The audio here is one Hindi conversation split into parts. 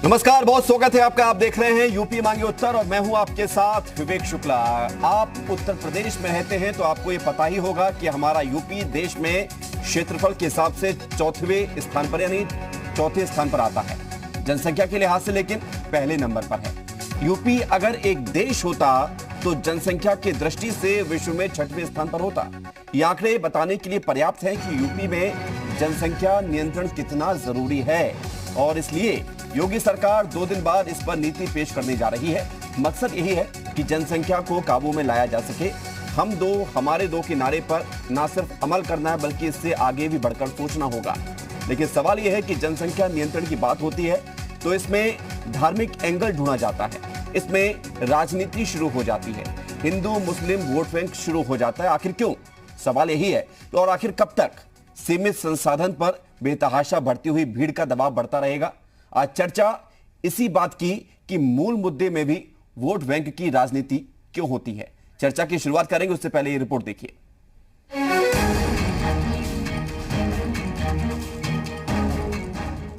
नमस्कार, बहुत स्वागत है आपका। आप देख रहे हैं यूपी मांगे उत्तर और मैं हूं आपके साथ विवेक शुक्ला। आप उत्तर प्रदेश में रहते हैं तो आपको ये पता ही होगा कि हमारा यूपी देश में क्षेत्रफल के हिसाब से चौथे स्थान पर यानी चौथे स्थान पर आता है जनसंख्या के लिहाज से, लेकिन पहले नंबर पर है। यूपी अगर एक देश होता तो जनसंख्या की दृष्टि से विश्व में 6वें स्थान पर होता। ये आंकड़े बताने के लिए पर्याप्त है कि यूपी में जनसंख्या नियंत्रण कितना जरूरी है और इसलिए योगी सरकार 2 दिन बाद इस पर नीति पेश करने जा रही है। मकसद यही है कि जनसंख्या को काबू में लाया जा सके। हम दो हमारे दो के नारे पर ना सिर्फ अमल करना है बल्कि इससे आगे भी बढ़कर सोचना होगा। लेकिन सवाल यह है कि जनसंख्या नियंत्रण की बात होती है तो इसमें धार्मिक एंगल ढूंढा जाता है, इसमें राजनीति शुरू हो जाती है, हिंदू मुस्लिम वोट बैंक शुरू हो जाता है। आखिर क्यों? सवाल यही है। तो और आखिर कब तक सीमित संसाधन पर बेतहाशा बढ़ती हुई भीड़ का दबाव बढ़ता रहेगा? आज चर्चा इसी बात की कि मूल मुद्दे में भी वोट बैंक की राजनीति क्यों होती है। चर्चा की शुरुआत करेंगे, उससे पहले ये रिपोर्ट देखिए।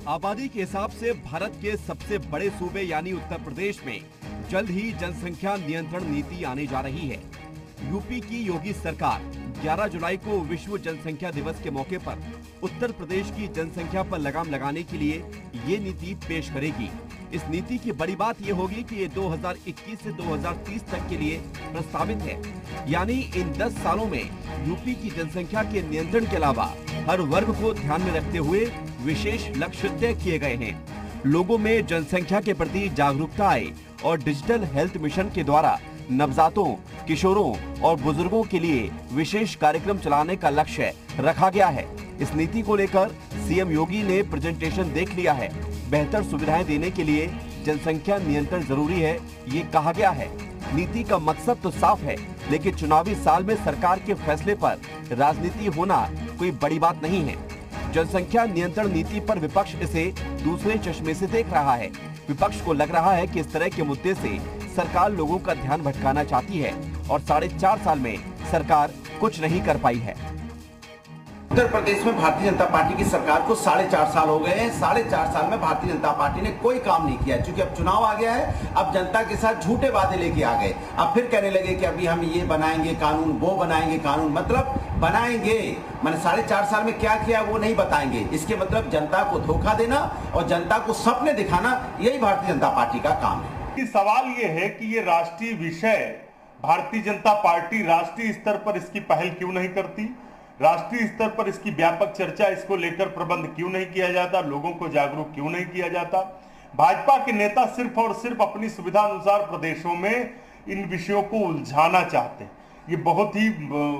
आबादी के हिसाब से भारत के सबसे बड़े सूबे यानी उत्तर प्रदेश में जल्द ही जनसंख्या नियंत्रण नीति आने जा रही है। यूपी की योगी सरकार 11 जुलाई को विश्व जनसंख्या दिवस के मौके पर उत्तर प्रदेश की जनसंख्या पर लगाम लगाने के लिए ये नीति पेश करेगी। इस नीति की बड़ी बात ये होगी कि ये 2021 से 2030 तक के लिए प्रस्तावित है, यानी इन 10 सालों में यूपी की जनसंख्या के नियंत्रण के अलावा हर वर्ग को ध्यान में रखते हुए विशेष लक्ष्य तय किए गए हैं। लोगों में जनसंख्या के प्रति जागरूकता आए और डिजिटल हेल्थ मिशन के द्वारा नवजातों, किशोरों और बुजुर्गों के लिए विशेष कार्यक्रम चलाने का लक्ष्य रखा गया है। इस नीति को लेकर सीएम योगी ने प्रेजेंटेशन देख लिया है। बेहतर सुविधाएं देने के लिए जनसंख्या नियंत्रण जरूरी है, ये कहा गया है। नीति का मकसद तो साफ है, लेकिन चुनावी साल में सरकार के फैसले पर राजनीति होना कोई बड़ी बात नहीं है। जनसंख्या नियंत्रण नीति पर विपक्ष इसे दूसरे चश्मे से देख रहा है। विपक्ष को लग रहा है कि इस तरह के मुद्दे से सरकार लोगों का ध्यान भटकाना चाहती है और 4.5 साल में सरकार कुछ नहीं कर पाई है। उत्तर प्रदेश में भारतीय जनता पार्टी की सरकार को 4.5 साल हो गए हैं। 4.5 साल में भारतीय जनता पार्टी ने कोई काम नहीं किया, क्योंकि अब चुनाव आ गया है। अब जनता के साथ झूठे वादे लेके आ गए। अब फिर कहने लगे कि अभी हम ये बनाएंगे कानून, वो बनाएंगे कानून। मतलब बनाएंगे, मैंने 4.5 साल में क्या किया वो नहीं बताएंगे। इसके मतलब जनता को धोखा देना और जनता को सपने दिखाना, यही भारतीय जनता पार्टी का काम है। सवाल ये है कि ये राष्ट्रीय विषय भारतीय जनता पार्टी राष्ट्रीय स्तर पर इसकी पहल क्यों नहीं करती? राष्ट्रीय स्तर पर इसकी व्यापक चर्चा, इसको लेकर प्रबंध क्यों नहीं किया जाता? लोगों को जागरूक क्यों नहीं किया जाता? भाजपा के नेता सिर्फ और सिर्फ अपनी सुविधा अनुसार प्रदेशों में इन विषयों को उलझाना चाहते हैं। ये बहुत ही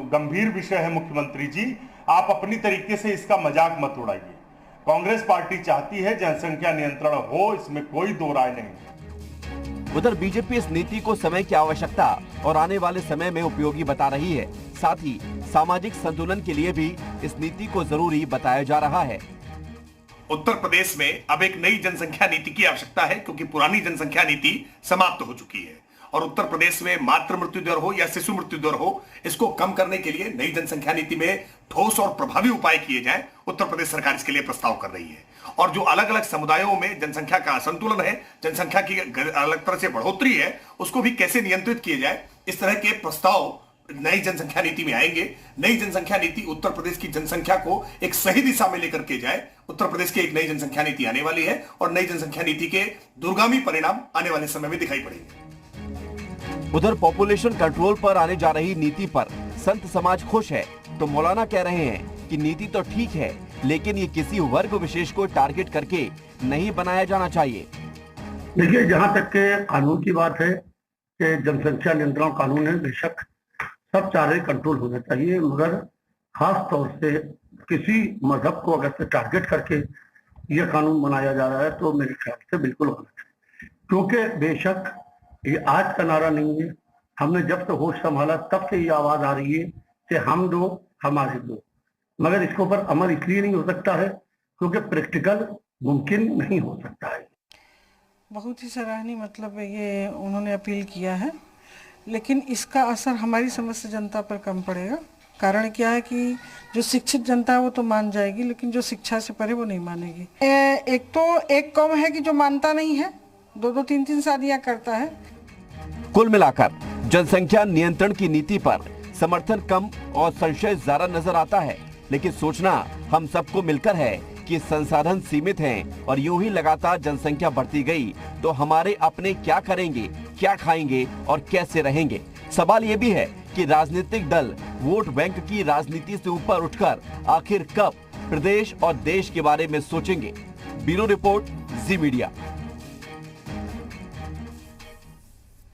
गंभीर विषय है। मुख्यमंत्री जी, आप अपनी तरीके से इसका मजाक मत उड़ाइए। कांग्रेस पार्टी चाहती है जनसंख्या नियंत्रण हो, इसमें कोई दो राय नहीं। उधर बीजेपी इस नीति को समय की आवश्यकता और आने वाले समय में उपयोगी बता रही है। साथ ही सामाजिक संतुलन के लिए भी इस नीति को जरूरी बताया जा रहा है। उत्तर प्रदेश में अब एक नई जनसंख्या नीति की आवश्यकता है, क्योंकि पुरानी जनसंख्या नीति समाप्त हो चुकी है और उत्तर प्रदेश में मातृ मृत्यु दर हो या शिशु मृत्यु दर हो, इसको कम करने के लिए नई जनसंख्या नीति में ठोस और प्रभावी उपाय किए जाएं। उत्तर प्रदेश सरकार इसके लिए प्रस्ताव कर रही है और जो अलग अलग समुदायों में जनसंख्या का असंतुलन है, जनसंख्या की अलग तरह से बढ़ोतरी है, उसको भी कैसे नियंत्रित किए जाए, इस तरह के प्रस्ताव नई जनसंख्या नीति में आएंगे। नई जनसंख्या नीति उत्तर प्रदेश की जनसंख्या को एक सही दिशा में लेकर के जाए। उत्तर प्रदेश की एक नई जनसंख्या नीति आने वाली है और नई जनसंख्या नीति के दूरगामी परिणाम आने वाले समय में दिखाई पड़ेंगे। उधर पॉपुलेशन कंट्रोल पर आने जा रही नीति पर संत समाज खुश है, तो मौलाना कह रहे हैं कि नीति तो ठीक है, लेकिन ये किसी वर्ग विशेष को टारगेट करके नहीं बनाया जाना चाहिए। देखिए, जहाँ तक के कानून की बात है कि जनसंख्या नियंत्रण कानून है, बेशक सब चाह रहे कंट्रोल होना चाहिए, मगर खास तौर से किसी मजहब को अगर से टारगेट करके ये कानून बनाया जा रहा है तो मेरे ख्याल से बिल्कुल होना चाहिए। क्योंकि बेशक ये आज का नारा नहीं है, हमने जब से होश संभाला तब से ये आवाज आ रही है कि हम दो हमारे दो, मगर इसके ऊपर अमल इसलिए नहीं हो सकता है क्योंकि प्रैक्टिकल मुमकिन नहीं हो सकता है। बहुत ही सराहनीय मतलब ये उन्होंने अपील किया है, लेकिन इसका असर हमारी समझ से जनता पर कम पड़ेगा। कारण क्या है कि जो शिक्षित जनता है वो तो मान जाएगी, लेकिन जो शिक्षा से परे वो नहीं मानेगी। एक तो एक कौम है कि जो मानता नहीं है, 2-2 3-3 शादियां करता है। कुल मिलाकर जनसंख्या नियंत्रण की नीति पर समर्थन कम और संशय ज्यादा नजर आता है, लेकिन सोचना हम सबको मिलकर है कि संसाधन सीमित हैं और यूं ही लगातार जनसंख्या बढ़ती गई तो हमारे अपने क्या करेंगे, क्या खाएंगे और कैसे रहेंगे। सवाल ये भी है कि राजनीतिक दल वोट बैंक की राजनीति से ऊपर उठकर आखिर कब प्रदेश और देश के बारे में सोचेंगे। ब्यूरो रिपोर्ट, जी मीडिया।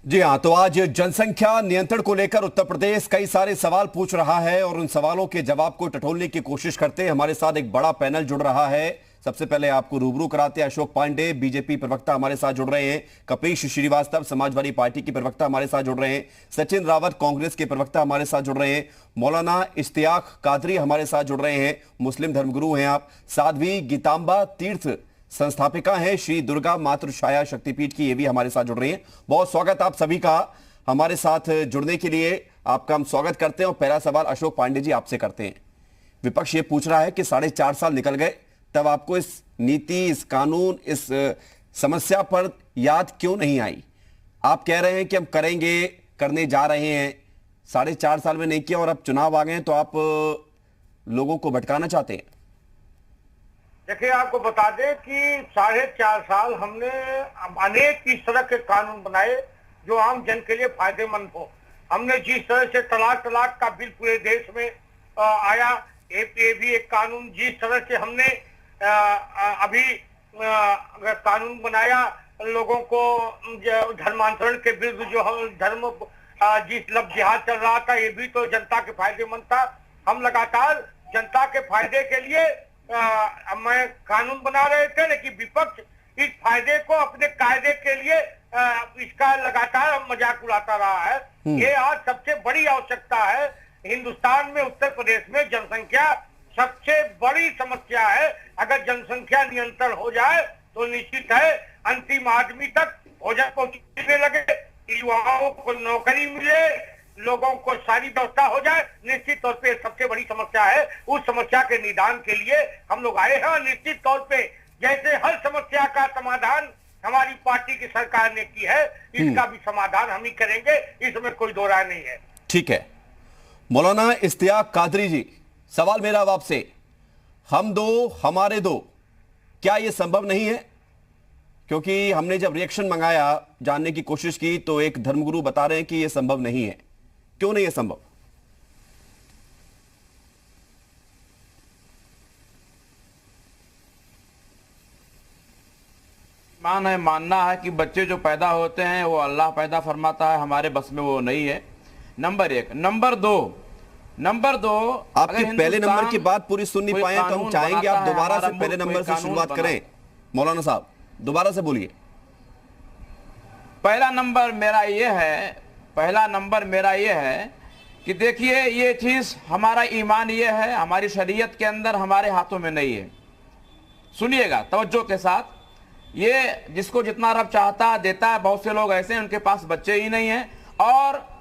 जी हाँ, तो आज जनसंख्या नियंत्रण को लेकर उत्तर प्रदेश कई सारे सवाल पूछ रहा है और उन सवालों के जवाब को टटोलने की कोशिश करते हमारे साथ एक बड़ा पैनल जुड़ रहा है। सबसे पहले आपको रूबरू कराते हैं, अशोक पांडे बीजेपी प्रवक्ता हमारे साथ जुड़ रहे हैं, कपीश श्रीवास्तव समाजवादी पार्टी के प्रवक्ता हमारे साथ जुड़ रहे हैं, सचिन रावत कांग्रेस के प्रवक्ता हमारे साथ जुड़ रहे हैं, मौलाना इश्तियाक कादरी हमारे साथ जुड़ रहे हैं, मुस्लिम धर्मगुरु हैं आप, साध्वी गीतांबा तीर्थ संस्थापिका हैं श्री दुर्गा मातृ छाया शक्तिपीठ की, ये भी हमारे साथ जुड़ रही हैं। बहुत स्वागत आप सभी का हमारे साथ जुड़ने के लिए, आपका हम स्वागत करते हैं। और पहला सवाल अशोक पांडे जी आपसे करते हैं। विपक्ष ये पूछ रहा है कि 4.5 साल निकल गए, तब आपको इस नीति, इस कानून, इस समस्या पर याद क्यों नहीं आई? आप कह रहे हैं कि हम करेंगे, करने जा रहे हैं, 4.5 साल में नहीं किया और अब चुनाव आ गए हैं तो आप लोगों को भटकाना चाहते हैं। देखिए, आपको बता दें कि 4.5 साल हमने अनेक इस तरह के कानून बनाए जो आम जन के लिए फायदेमंद हो। हमने जिस तरह से तलाक का बिल पूरे देश में आया, ये भी एक कानून, जिस तरह से हमने अभी कानून बनाया लोगों को धर्मांतरण के विरुद्ध, जो हम धर्म जिस लब जिहाद चल रहा था, ये भी तो जनता के फायदेमंद था। हम लगातार जनता के फायदे के लिए मैं कानून बना रहे थे, लेकिन विपक्ष इस फायदे को अपने कायदे के लिए इसका लगातार मजाक उड़ाता रहा है। ये आज सबसे बड़ी आवश्यकता है हिंदुस्तान में, उत्तर प्रदेश में जनसंख्या सबसे बड़ी समस्या है। अगर जनसंख्या नियंत्रण हो जाए तो निश्चित है अंतिम आदमी तक भोजन पहुंचने लगे, युवाओं को नौकरी मिले, लोगों को सारी व्यवस्था हो जाए। निश्चित तौर पे सबसे बड़ी समस्या है। उस समस्या के निदान के लिए हम लोग आए हैं। निश्चित तौर पे जैसे हर समस्या का समाधान हमारी पार्टी की सरकार ने की है, इसका भी समाधान हम ही करेंगे, इसमें कोई दो राय नहीं है। ठीक है, मौलाना इश्तियाक कादरी जी, सवाल मेरा अब आपसे, हम दो हमारे दो, क्या यह संभव नहीं है? क्योंकि हमने जब रिएक्शन मंगाया, जानने की कोशिश की, तो एक धर्मगुरु बता रहे हैं कि यह संभव नहीं है। क्यों नहीं है संभव? मानना है कि बच्चे जो पैदा होते हैं वो अल्लाह पैदा फरमाता है, हमारे बस में वो नहीं है। नंबर 1। नंबर दो आपके पहले नंबर की बात पूरी सुन नहीं पाए तो हम चाहेंगे आप दोबारा से पहले नंबर से शुरुआत करें। मौलाना साहब दोबारा से बोलिए। पहला नंबर मेरा ये है कि देखिए, ये चीज हमारा ईमान ये है, हमारी शरीयत के अंदर हमारे हाथों में नहीं है। सुनिएगा तवज्जो के साथ, ये जिसको जितना रब चाहता देता है। बहुत से लोग ऐसे हैं उनके पास बच्चे ही नहीं हैं, और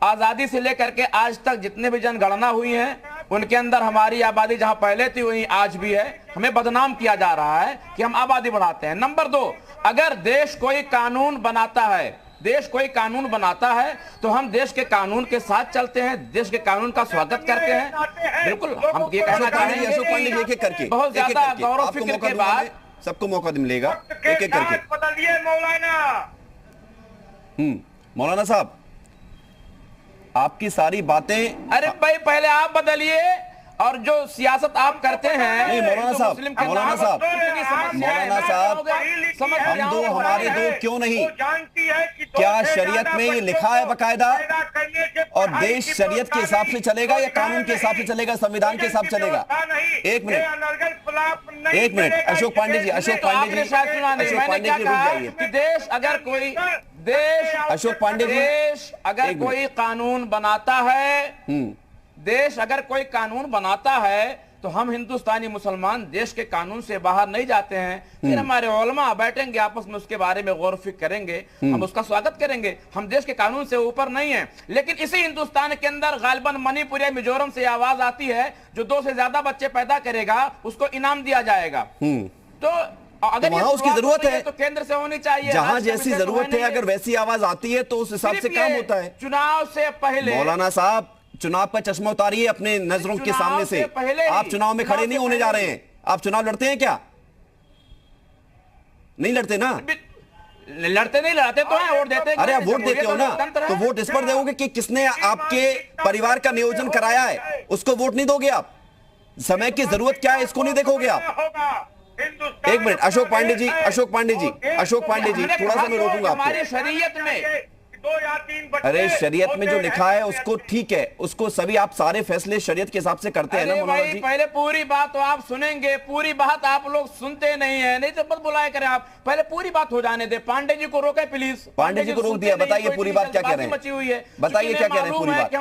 आजादी से लेकर के आज तक जितने भी जनगणना हुई हैं उनके अंदर हमारी आबादी जहां पहले थी वहीं आज भी है। हमें बदनाम किया जा रहा है कि हम आबादी बढ़ाते हैं। नंबर 2, अगर देश कोई कानून बनाता है तो हम देश के कानून के साथ चलते हैं, देश के कानून का स्वागत करते हैं। बिल्कुल, हम ये कहना चाहेंगे अशोक पांडे जी करके बहुत ज्यादा गौरव फिक्र के बाद सबको मौका मिलेगा एक एक करके। मौलाना साहब, आपकी सारी बातें, अरे भाई पहले आप बदलिए, और जो सियासत आप करते हैं। नहीं मौलाना साहब, मौलाना साहब, हम दो हमारे दो क्यों नहीं? क्या शरीयत में ये लिखा है बकायदा? और देश शरीयत के हिसाब से चलेगा या कानून के हिसाब से चलेगा, संविधान के हिसाब से चलेगा? एक मिनट अशोक पांडे जी रुक जाइए। देश अगर कोई कानून बनाता है, तो हम हिंदुस्तानी मुसलमान देश के कानून से बाहर नहीं जाते हैं, फिर हमारे उलमा बैठेंगे आपस में उसके बारे में गौर फिक्र करेंगे, हम उसका स्वागत करेंगे। हम देश के कानून से ऊपर नहीं है। लेकिन इसी हिंदुस्तान के अंदर गालिबन मणिपुर या मिजोरम से आवाज आती है जो 2 से ज्यादा बच्चे पैदा करेगा उसको इनाम दिया जाएगा। तो अगर तो वहां उसकी जरूरत है तो केंद्र से होनी चाहिए, जहां जैसी जरूरत है। अगर वैसी आवाज आती है तो उस हिसाब से काम होता है। चुनाव से पहले मौलाना साहब चुनाव का चश्मा उतारिए अपने नजरों के सामने से। आप चुनाव में खड़े नहीं होने जा रहे हैं। आप चुनाव लड़ते हैं क्या? नहीं लड़ते ना? लड़ते नहीं, लड़ते तो हैं, वोट देते हैं। अरे आप वोट देते हो ना, तो वोट इस पर दोगे कि किसने आपके परिवार का नियोजन कराया है, उसको वोट नहीं दोगे आप। समय की जरूरत क्या है इसको नहीं देखोगे आप। एक मिनट अशोक पांडे जी, अशोक पांडे जी, अशोक पांडे जी, थोड़ा सा मैं रोकूंगा आपको। हमारी शरीयत में 2 या 3 बच्चे अरे शरीयत में जो लिखा है उसको ठीक है, उसको सभी आप सारे फैसले शरीयत के हिसाब से करते हैं ना मौलाना जी। पहले पूरी बात तो आप सुनेंगे, पूरी बात आप लोग सुनते नहीं है, नहीं तो मत बुलाया करें आप। पहले पूरी बात हो जाने दे। पांडे जी को रोके प्लीज। पांडे जी को रोक दिया, बताइए पूरी बात क्या कह रहे हैं, मची हुई है, बताइए क्या कह रहे हैं पूरी बात।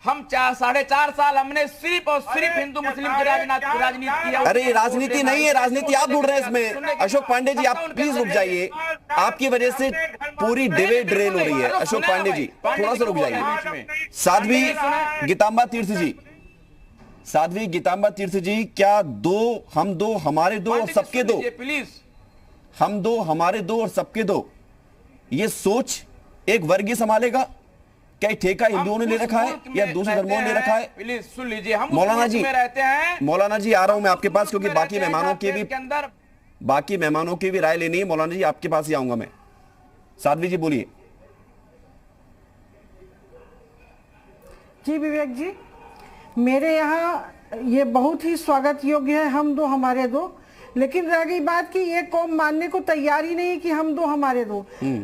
हम 4.5 साल हमने सिर्फ और सिर्फ हिंदू मुस्लिम की राजनीति किया। अरे राजनीति नहीं है, राजनीति आप ढूंढ रहे हैं इसमें। अशोक पांडे जी आप प्लीज रुक जाइए, आपकी वजह से पूरी डिबेट ड्रेन हो रही है। अशोक पांडे जी थोड़ा सा रुक जाइए। साध्वी गीतांबा तीर्थ जी, साध्वी गीतांबा तीर्थ जी, क्या हम दो हमारे दो और सबके दो, प्लीज हम दो हमारे दो और सबके दो, ये सोच एक वर्ग ही संभालेगा क्या? ठेका हिंदुओं ने ले रखा है या दूसरे धर्मों ने ले रखा है? प्लीज सुन लीजिए, हम मौलाना जी रहते हैं। मौलाना जी आ रहा हूं मैं आपके पास, क्योंकि बाकी मेहमानों की भी राय लेनी है। मौलाना जी आपके पास ही आऊंगा मैं। साध्वी जी बोलिए। जी विवेक जी, मेरे यहाँ ये बहुत ही स्वागत योग्य है हम दो हमारे दो। लेकिन रह गई बात कि ये कौम मानने को तैयार ही नहीं कि हम दो हमारे दो।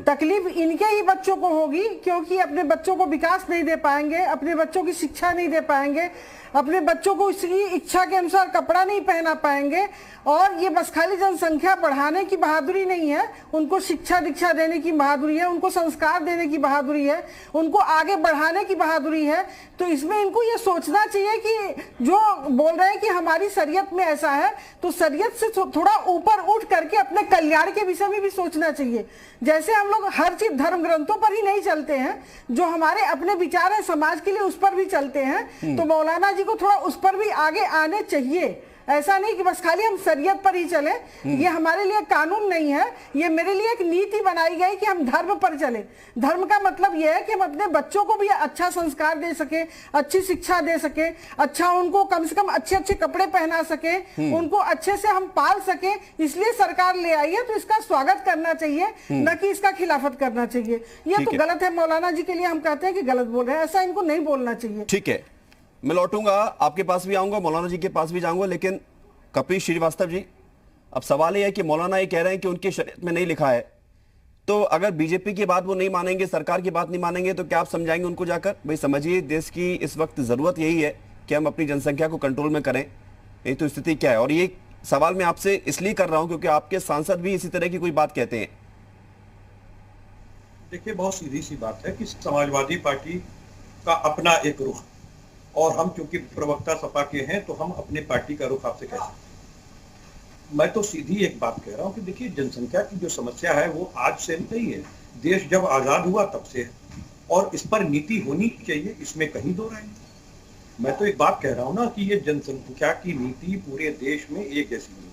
तकलीफ इनके ही बच्चों को होगी, क्योंकि अपने बच्चों को विकास नहीं दे पाएंगे, अपने बच्चों की शिक्षा नहीं दे पाएंगे, अपने बच्चों को उसकी इच्छा के अनुसार कपड़ा नहीं पहना पाएंगे। और ये बस खाली जनसंख्या बढ़ाने की बहादुरी नहीं है, उनको शिक्षा दीक्षा देने की बहादुरी है, उनको संस्कार देने की बहादुरी है, उनको आगे बढ़ाने की बहादुरी है। तो इसमें इनको ये सोचना चाहिए कि जो बोल रहे हैं कि हमारी शरीयत में ऐसा है, तो शरीयत से थोड़ा ऊपर उठ करके अपने कल्याण के विषय में भी सोचना चाहिए। जैसे हम लोग हर चीज धर्म ग्रंथों पर ही नहीं चलते हैं, जो हमारे अपने विचार है समाज के लिए उस पर भी चलते हैं। तो मौलाना जी को थोड़ा उस पर भी आगे आने चाहिए। ऐसा नहीं कि बस खाली हम शरीयत पर ही चले। ये हमारे लिए कानून नहीं है, ये मेरे लिए एक नीति बनाई गई कि हम धर्म पर चले। धर्म का मतलब यह है कि हम अपने बच्चों को भी अच्छा संस्कार दे सके, अच्छी शिक्षा दे सके, अच्छा उनको कम से कम अच्छे अच्छे कपड़े पहना सके, उनको अच्छे से हम पाल सके। इसलिए सरकार ले आई है, तो इसका स्वागत करना चाहिए, न कि इसका खिलाफत करना चाहिए। ये तो गलत है। मौलाना जी के लिए हम कहते हैं कि गलत बोल रहे हैं, ऐसा इनको नहीं बोलना चाहिए। ठीक है, मैं लौटूंगा, आपके पास भी आऊंगा, मौलाना जी के पास भी जाऊंगा। लेकिन कपिल श्रीवास्तव जी, अब सवाल यह है कि मौलाना ये कह रहे हैं कि उनकी शरीयत में नहीं लिखा है, तो अगर बीजेपी की बात वो नहीं मानेंगे, सरकार की बात नहीं मानेंगे, तो क्या आप समझाएंगे उनको जाकर? भाई समझिए, देश की इस वक्त जरूरत यही है कि हम अपनी जनसंख्या को कंट्रोल में करें। ये तो स्थिति क्या है? और ये सवाल मैं आपसे इसलिए कर रहा हूं क्योंकि आपके सांसद भी इसी तरह की कोई बात कहते हैं। देखिए, बहुत सीधी सी बात है कि समाजवादी पार्टी का अपना एक रुख, और हम चूंकि प्रवक्ता सपा के हैं तो हम अपने पार्टी का रुख आपसे कह सकते हैं। मैं तो सीधी एक बात कह रहा हूं कि देखिए, जनसंख्या की जो समस्या है वो आज से नहीं है, देश जब आजाद हुआ तब से है, और इस पर नीति होनी चाहिए, इसमें कहीं दो राय नहीं। मैं तो एक बात कह रहा हूं ना कि ये जनसंख्या की नीति पूरे देश में एक जैसी नहीं।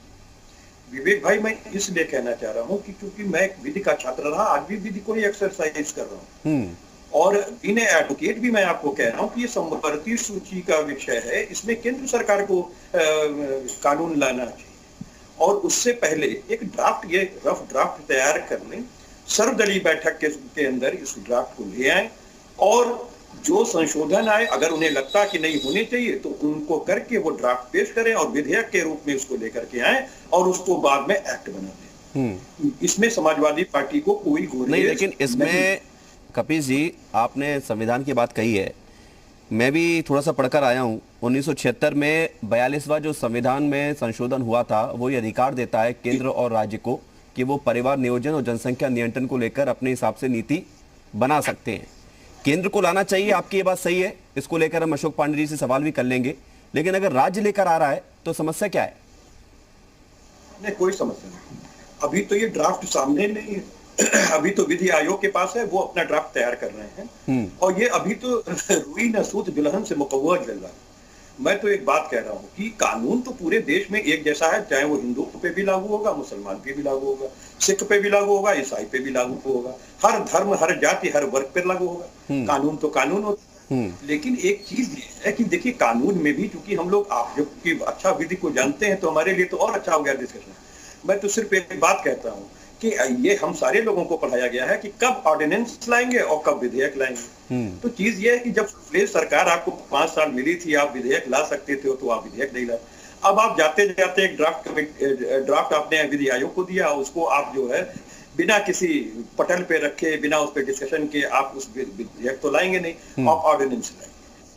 विवेक भाई, मैं इसलिए कहना चाह रहा हूँ कि चूंकि मैं एक विधि का छात्र रहा, आज भी विधि को ही एक्सरसाइज कर रहा हूँ, और इन एडवोकेट भी मैं आपको कह रहा हूं कि ये समवर्ती सूची का विषय है, इसमें केंद्र सरकार को कानून लाना चाहिए, और उससे पहले एक ड्राफ्ट, ये रफ ड्राफ्ट तैयार कर लें, सर्वदलीय बैठक के अंदर इस ड्राफ्ट को ले आए, और जो संशोधन आए, अगर उन्हें लगता कि नहीं होने चाहिए तो उनको करके वो ड्राफ्ट पेश करें और विधेयक के रूप में उसको लेकर के आए, और उसको बाद में एक्ट बना दें। इसमें समाजवादी पार्टी को कोई गुरेज नहीं। लेकिन इसमें कपिल जी, आपने संविधान की बात कही है, मैं भी थोड़ा सा पढ़कर आया हूं। 1976 में 42वां जो संविधान में संशोधन हुआ था, वो ये अधिकार देता है केंद्र और राज्य को कि वो परिवार नियोजन और जनसंख्या नियंत्रण को लेकर अपने हिसाब से नीति बना सकते हैं। केंद्र को लाना चाहिए, आपकी ये बात सही है, इसको लेकर हम अशोक पांडे जी से सवाल भी कर लेंगे। लेकिन अगर राज्य लेकर आ रहा है तो समस्या क्या है? नहीं, कोई समस्या नहीं। अभी तो ये ड्राफ्ट सामने नहीं है। अभी तो विधि आयोग के पास है, वो अपना ड्राफ्ट तैयार कर रहे हैं और ये अभी तो रुई न सूत दुल्हन से मुकव्वा चल रहा है। मैं तो एक बात कह रहा हूँ कि कानून तो पूरे देश में एक जैसा है, चाहे वो हिंदू पे भी लागू होगा, मुसलमान पे भी लागू होगा, सिख पे भी लागू होगा, ईसाई पे भी लागू होगा, हर धर्म, हर जाति, हर वर्ग पे लागू होगा। कानून तो कानून होता है। लेकिन एक चीज ये है कि देखिए, कानून में भी चूंकि हम लोग आप जब अच्छा विधि को जानते हैं तो हमारे लिए तो और अच्छा हो गया डिस्कशन। मैं तो सिर्फ एक बात कहता हूँ कि ये हम सारे लोगों को पढ़ाया गया है कि कब ऑर्डिनेंस लाएंगे और कब विधेयक लाएंगे। तो चीज ये है कि जब सरकार आपको 5 साल मिली थी, आप विधेयक ला सकते थे, तो आप विधेयक नहीं लाए। अब आप जाते जाते एक ड्राफ्ट आपने विधि आयोग को दिया, उसको आप जो है बिना किसी पटल पे रखे, बिना उस पर डिस्कशन के आप उस विधेयक तो लाएंगे नहीं, आप ऑर्डिनेंस लाएंगे।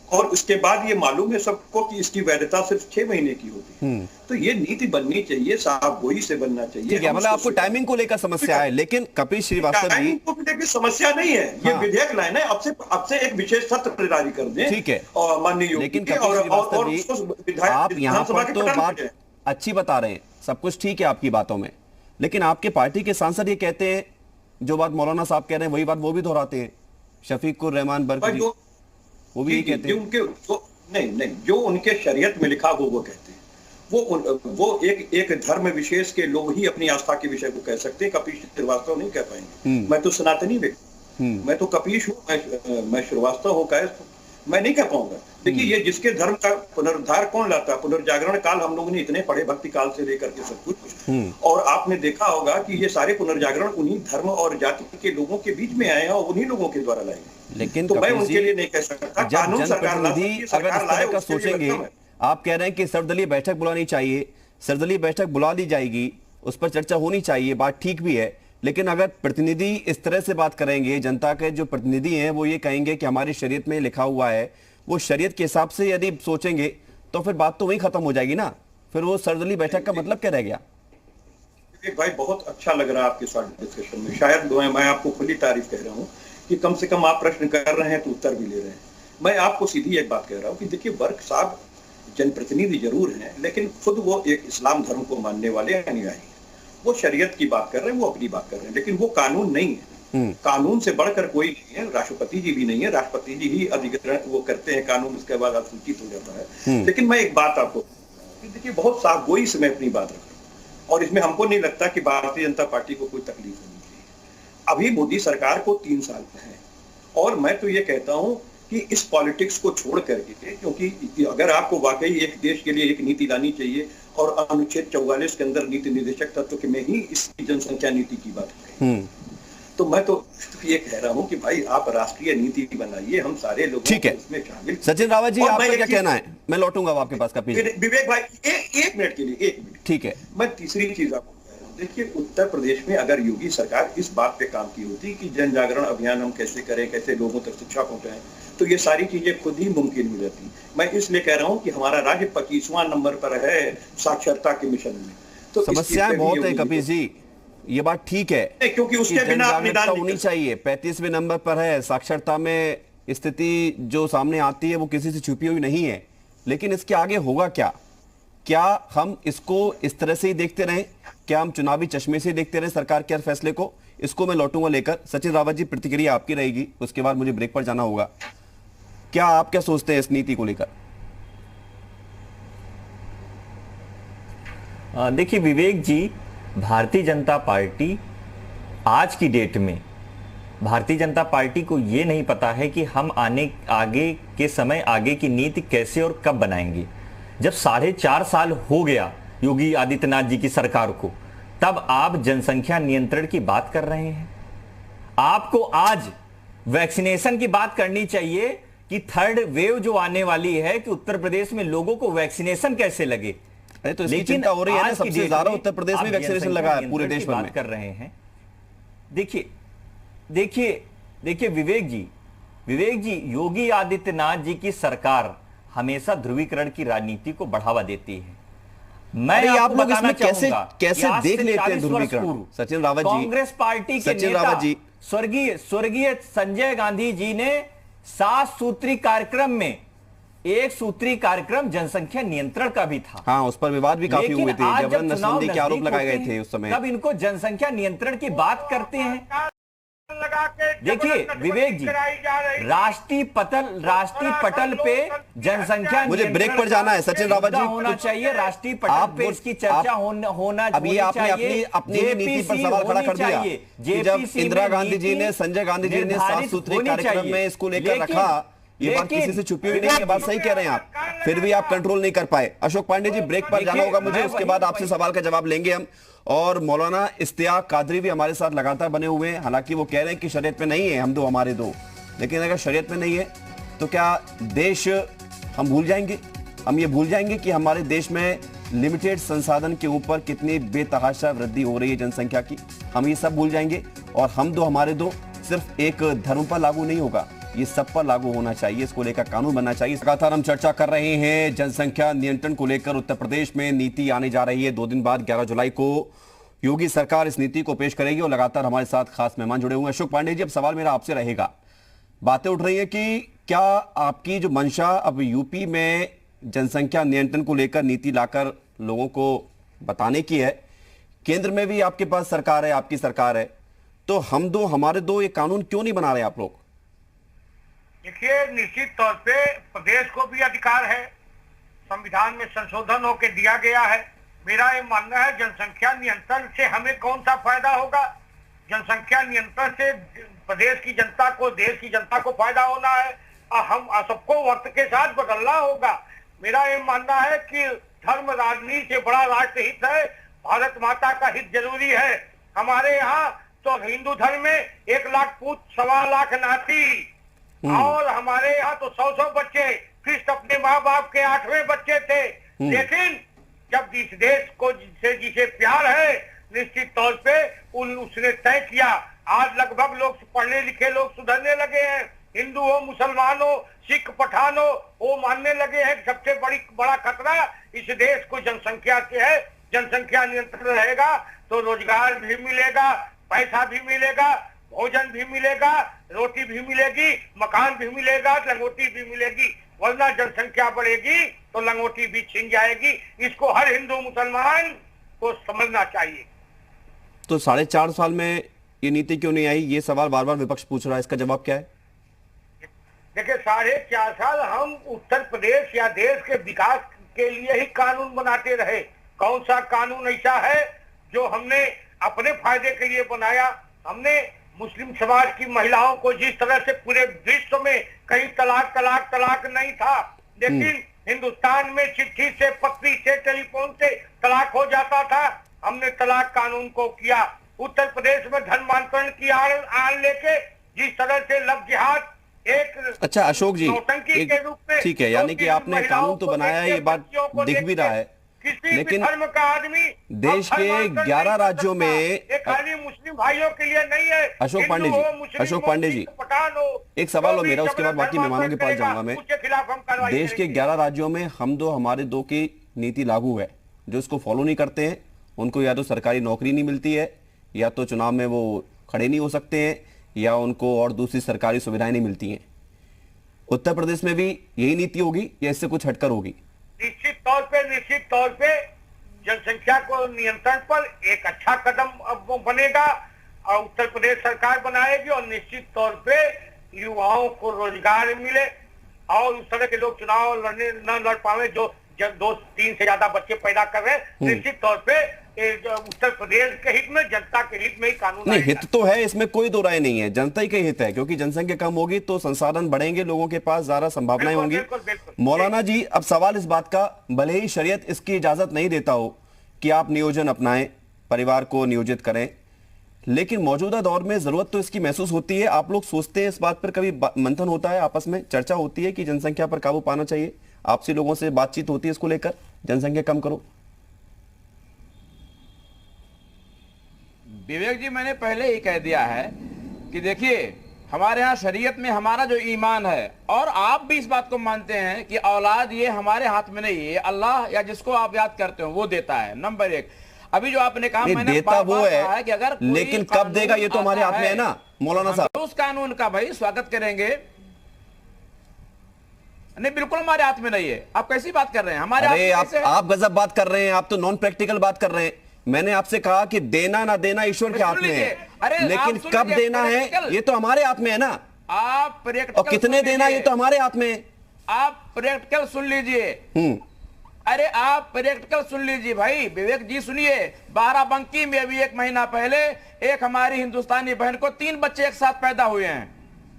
और उसके बाद ये मालूम है सबको कि इसकी वैधता सिर्फ 6 महीने की होती है। तो ये नीति बननी चाहिए, साहब गोई से बनना चाहिए। मतलब आपको टाइमिंग को लेकर समस्या है, लेकिन कपिल श्रीवास्तव जी टाइमिंग को लेकर समस्या नहीं है। ये विधेयक लाना है, अब से एक विशेष सत्र जारी कर दें, ठीक है, और माननीय योगी, लेकिन कपिल श्रीवास्तव जी आप यहाँ पर तो बात अच्छी बता रहे हैं, सब कुछ ठीक है आपकी बातों में, लेकिन आपके पार्टी के सांसद ये कहते हैं, जो बात मौलाना साहब कह रहे हैं वही बात वो भी दोहराते हैं। शफीकुर रहमान बरकती वो भी यही कहते हैं। उनके नहीं, जो उनके शरीयत में लिखा वो कहते हैं। वो एक धर्म विशेष के लोग ही अपनी आस्था के विषय को कह सकते हैं, कपिल श्रीवास्तव नहीं कह पाएंगे। मैं तो सनातनी व्यक्ति, मैं तो कपीश हूँ, मैं श्रीवास्तव हूँ, मैं नहीं कह पाऊंगा। देखिए, ये जिसके धर्म का पुनरुद्धार कौन लाता है? पुनर्जागरण काल हम लोगों ने इतने पढ़े, भक्ति काल से लेकर के सब कुछ, और आपने देखा होगा कि ये सारे पुनर्जागरण उन्हीं धर्म और जाति के लोगों के बीच में आए हैं और उन्हीं लोगों के द्वारा लाए गए। लेकिन तो मैं उनके लिए नहीं कह सकता। कानून सरकार अगर इस तरह का सोचेंगे, आप कह रहे हैं कि सर्वदलीय बैठक बुलानी चाहिए, सर्वदलीय बैठक बुला ली जाएगी, उस पर चर्चा होनी चाहिए, बात ठीक भी है, लेकिन अगर प्रतिनिधि इस तरह से बात करेंगे, जनता के जो प्रतिनिधि हैं वो ये कहेंगे कि हमारी शरीयत में लिखा हुआ है, वो शरीयत के हिसाब से यदि सोचेंगे तो फिर बात तो वहीं खत्म हो जाएगी ना। फिर वो सर्वदलीय बैठक का मतलब क्या रह गया? भाई, बहुत अच्छा लग रहा है आपके साथ डिस्कशन में। शायद मैं आपको खुली तारीफ कह रहा हूँ कि कम से कम आप प्रश्न कर रहे हैं तो उत्तर भी ले रहे हैं। मैं आपको सीधी एक बात कह रहा हूँ कि देखिए, वर्क साहब जनप्रतिनिधि जरूर हैं, लेकिन खुद वो एक इस्लाम धर्म को मानने वाले अनुयायी हैं। वो शरीयत की बात कर रहे हैं, वो अपनी बात कर रहे हैं, लेकिन वो कानून नहीं है। कानून से बढ़कर कोई नहीं है, राष्ट्रपति जी भी नहीं है, राष्ट्रपति जी ही अधिग्रहण वो करते हैं कानून, उसके बाद सूचित हो जाता है। लेकिन मैं एक बात आपको देखिए, बहुत साफ गोई से मैं अपनी बात रख रहा हूँ, और इसमें हमको नहीं लगता कि भारतीय जनता पार्टी को कोई तकलीफ होनी चाहिए। अभी मोदी सरकार को 3 साल है, और मैं तो ये कहता हूँ कि इस पॉलिटिक्स को छोड़ करके, क्योंकि अगर आपको वाकई एक देश के लिए एक नीति लानी चाहिए, और अनुच्छेद 44 के अंदर नीति निर्देशक तत्व में ही इसकी जनसंख्या नीति की बात है, तो मैं तो ये कह रहा हूं कि भाई आप राष्ट्रीय नीति बनाइए, हम सारे लोग इसमें शामिल। सचिन रावत जी, आपका क्या कहना है? मैं लौटूंगा आपके पास। विवेक भाई, एक मिनट के लिए, 1 मिनट, ठीक है। मैं तीसरी चीज आपको कह रहा हूं। देखिए, उत्तर प्रदेश में अगर योगी सरकार इस बात पे काम की होती कि जन जागरण अभियान हम कैसे करें, कैसे लोगों तक शिक्षा पहुंचाएं, तो ये सारी चीजें खुद ही मुमकिन हो जाती। मैं इसलिए कह रहा हूं कि हमारा राज्य 25वां नंबर पर है साक्षरता के मिशन में। तो समस्याएं बहुत है कपिल जी, ये बात ठीक है, क्योंकि उसके बिना होनी चाहिए। 35वें नंबर पर है साक्षरता में, स्थिति जो सामने आती है वो किसी से छुपी हुई नहीं है, लेकिन इसके आगे होगा क्या? क्या हम इसको इस तरह से ही देखते रहें? क्या हम चुनावी चश्मे से देखते रहें सरकार के हर फैसले को? इसको मैं लौटूंगा लेकर। सचिन रावत जी, प्रतिक्रिया आपकी रहेगी, उसके बाद मुझे ब्रेक पर जाना होगा। क्या आप क्या सोचते हैं इस नीति को लेकर? देखिए विवेक जी, भारतीय जनता पार्टी आज की डेट में, भारतीय जनता पार्टी को यह नहीं पता है कि हम आगे के समय आगे की नीति कैसे और कब बनाएंगे। जब 4.5 साल हो गया योगी आदित्यनाथ जी की सरकार को, तब आप जनसंख्या नियंत्रण की बात कर रहे हैं। आपको आज वैक्सीनेशन की बात करनी चाहिए कि 3rd वेव जो आने वाली है, कि उत्तर प्रदेश में लोगों को वैक्सीनेशन कैसे लगे। अरे तो इसकी चिंता हो रही है ना, सबसे ज्यादा उत्तर प्रदेश में वैक्सीनेशन लगा है पूरे देश में। कर रहे हैं। देखिए विवेक जी, योगी आदित्यनाथ जी की सरकार हमेशा ध्रुवीकरण की राजनीति को बढ़ावा देती है। मैं आप लोग इसमें कैसे देख लेते हैं ध्रुवीकरण? सचिन रावत जी, कांग्रेस पार्टी के नेता स्वर्गीय संजय गांधी जी ने 7 सूत्री कार्यक्रम में एक सूत्री कार्यक्रम जनसंख्या नियंत्रण का भी था। हाँ, उस पर विवाद भी काफी हुए थे, जबरन नसबंदी के आरोप लगाए गए थे उस समय। तब इनको जनसंख्या नियंत्रण की बात करते हैं। देखिए विवेक जी, राष्ट्रीय पटल पे जनसंख्या मुझे ब्रेक पर जाना है सचिन रावत जी, होना चाहिए, राष्ट्रीय पटल पे इसकी चर्चा होना अब ये आपने अपनी नीति पर सवाल खड़ा कर दिया कि जब इंदिरा गांधी जी ने, संजय गांधी जी ने 7 सूत्री कार्यक्रम में इसको लेकर रखा, ये बात किसी से छुपी हुई नहीं है, बात सही कह रहे हैं आप, फिर भी आप कंट्रोल नहीं कर पाए। अशोक पांडे जी, ब्रेक पर जाना होगा मुझे, उसके बाद आपसे सवाल का जवाब लेंगे हम। और मौलाना इश्तियाक कादरी भी हमारे साथ लगातार बने हुए हैं, हालांकि वो कह रहे हैं कि शरीयत में नहीं है हम दो हमारे दो, लेकिन अगर शरीयत में नहीं है तो क्या देश हम भूल जाएंगे? हम ये भूल जाएंगे कि हमारे देश में लिमिटेड संसाधन के ऊपर कितनी बेतहाशा वृद्धि हो रही है जनसंख्या की? हम ये सब भूल जाएंगे और हम दो हमारे दो सिर्फ एक धर्म पर लागू नहीं होगा, ये सब पर लागू होना चाहिए, इसको लेकर कानून बनना चाहिए। लगातार हम चर्चा कर रहे हैं जनसंख्या नियंत्रण को लेकर। उत्तर प्रदेश में नीति आने जा रही है 2 दिन बाद, 11 जुलाई को योगी सरकार इस नीति को पेश करेगी और लगातार हमारे साथ खास मेहमान जुड़े हुए हैं। अशोक पांडे जी, अब सवाल मेरा आपसे रहेगा, बातें उठ रही है कि क्या आपकी जो मंशा अब यूपी में जनसंख्या नियंत्रण को लेकर नीति लाकर लोगों को बताने की है, केंद्र में भी आपके पास सरकार है, आपकी सरकार है, तो हम दो हमारे दो ये कानून क्यों नहीं बना रहे आप लोग? देखिए, निश्चित तौर पे प्रदेश को भी अधिकार है, संविधान में संशोधन होकर दिया गया है। मेरा ये मानना है जनसंख्या नियंत्रण से हमें कौन सा फायदा होगा? जनसंख्या नियंत्रण से प्रदेश की जनता को, देश की जनता को फायदा होना है और हम सबको वक्त के साथ बदलना होगा। मेरा ये मानना है कि धर्म राजनीति से बड़ा राष्ट्र हित है, भारत माता का हित जरूरी है। हमारे यहाँ तो हिंदू धर्म में 1 लाख पूत 1.25 लाख नाती, और हमारे यहाँ तो 100 बच्चे, कृष्ण अपने माँ बाप के 8वें बच्चे थे। लेकिन जब इस देश को जिसे प्यार है, निश्चित तौर पे उसने तय किया। आज लगभग लोग, पढ़ने लिखे लोग सुधरने लगे हैं, हिंदू हो, मुसलमान हो, सिख, पठान हो, वो मानने लगे हैं कि सबसे बड़ा खतरा इस देश को जनसंख्या से है। जनसंख्या नियंत्रण रहेगा तो रोजगार भी मिलेगा, पैसा भी मिलेगा, भोजन भी मिलेगा, रोटी भी मिलेगी, मकान भी मिलेगा, लंगोटी भी मिलेगी। वरना जनसंख्या बढ़ेगी तो लंगोटी भी छिन जाएगी। इसको हर हिंदू मुसलमान को समझना चाहिए। तो 4.5 साल में ये नीति क्यों नहीं आई, ये सवाल बार बार विपक्ष पूछ रहा है, इसका जवाब क्या है? देखिए, 4.5 साल हम उत्तर प्रदेश या देश के विकास के लिए ही कानून बनाते रहे। कौन सा कानून ऐसा है जो हमने अपने फायदे के लिए बनाया? हमने मुस्लिम समाज की महिलाओं को जिस तरह से पूरे विश्व में कहीं तलाक नहीं था, लेकिन हिंदुस्तान में चिट्ठी से, पत्री से, टेलीफोन से तलाक हो जाता था। हमने तलाक कानून को किया। उत्तर प्रदेश में धर्मांतरण की आड़ लेके जिस तरह से लव जिहाद एक, अच्छा अशोक जी, के रूप में, ठीक है, यानी कि आपने कानून तो बनाया है, ये बात दिख भी रहा है, लेकिन धर्म का आदमी देश के 11 राज्यों में, खाली मुस्लिम भाइयों के लिए नहीं है। अशोक पांडे जी, एक सवाल हो मेरा, उसके बाद बाकी मेहमानों के पास जाऊंगा मैं। देश के 11 राज्यों में हम दो हमारे दो की नीति लागू है। जो इसको फॉलो नहीं करते हैं उनको या तो सरकारी नौकरी नहीं मिलती है, या तो चुनाव में वो खड़े नहीं हो सकते हैं, या उनको और दूसरी सरकारी सुविधाएं नहीं मिलती हैं। उत्तर प्रदेश में भी यही नीति होगी या इससे कुछ हटकर होगी? निश्चित तौर पे जनसंख्या को नियंत्रण पर एक अच्छा कदम अब बनेगा और उत्तर प्रदेश सरकार बनाएगी, और निश्चित तौर पे युवाओं को रोजगार मिले और उस तरह के लोग चुनाव न लड़ पावे जो 2-3 से ज्यादा बच्चे पैदा कर रहे हैं। निश्चित तौर पे उत्तर प्रदेश के हित में, जनता के हित में ही कानून नहीं, हित तो है, इसमें कोई दो राय नहीं है, जनता ही का हित है, क्योंकि जनसंख्या कम होगी तो संसाधन बढ़ेंगे, लोगों के पास ज्यादा संभावनाएं होंगी। मौलाना जी, अब सवाल इस बात का, भले ही शरीयत इसकी इजाजत नहीं देता हो कि आप नियोजन अपनाएं, परिवार को नियोजित करें, लेकिन मौजूदा दौर में जरूरत तो इसकी महसूस होती है। आप लोग सोचते हैं इस बात पर, कभी मंथन होता है, आपस में चर्चा होती है कि जनसंख्या पर काबू पाना चाहिए? आपसे लोगों से बातचीत होती है इसको लेकर, जनसंख्या कम करो? विवेक जी, मैंने पहले ही कह दिया है कि देखिए, हमारे यहाँ शरीयत में हमारा जो ईमान है, और आप भी इस बात को मानते हैं कि औलाद ये हमारे हाथ में नहीं है, अल्लाह या जिसको आप याद करते हो वो देता है। नंबर 1, अभी जो आपने कहा, मैंने देता वो है कि अगर लेकिन कब देगा ये तो हमारे हाथ में है ना मौलाना साहब। उस कानून का भाई स्वागत करेंगे। नहीं, बिल्कुल हमारे हाथ में नहीं है। आप कैसी बात कर रहे हैं? हमारे अरे हाथ में कैसे है? आप गजब बात कर रहे हैं, आप तो नॉन प्रैक्टिकल बात कर रहे हैं। मैंने आपसे कहा कि देना ना देना ईश्वर के हाथ में है, लेकिन कब देना है ये तो हमारे हाथ में है ना। आप और कितने देना ये तो हमारे हाथ में है। आप प्रैक्टिकल सुन लीजिए। अरे आप प्रैक्टिकल सुन लीजिए भाई। विवेक जी सुनिए, बाराबंकी में अभी 1 महीना पहले एक हमारी हिंदुस्तानी बहन को 3 बच्चे एक साथ पैदा हुए हैं।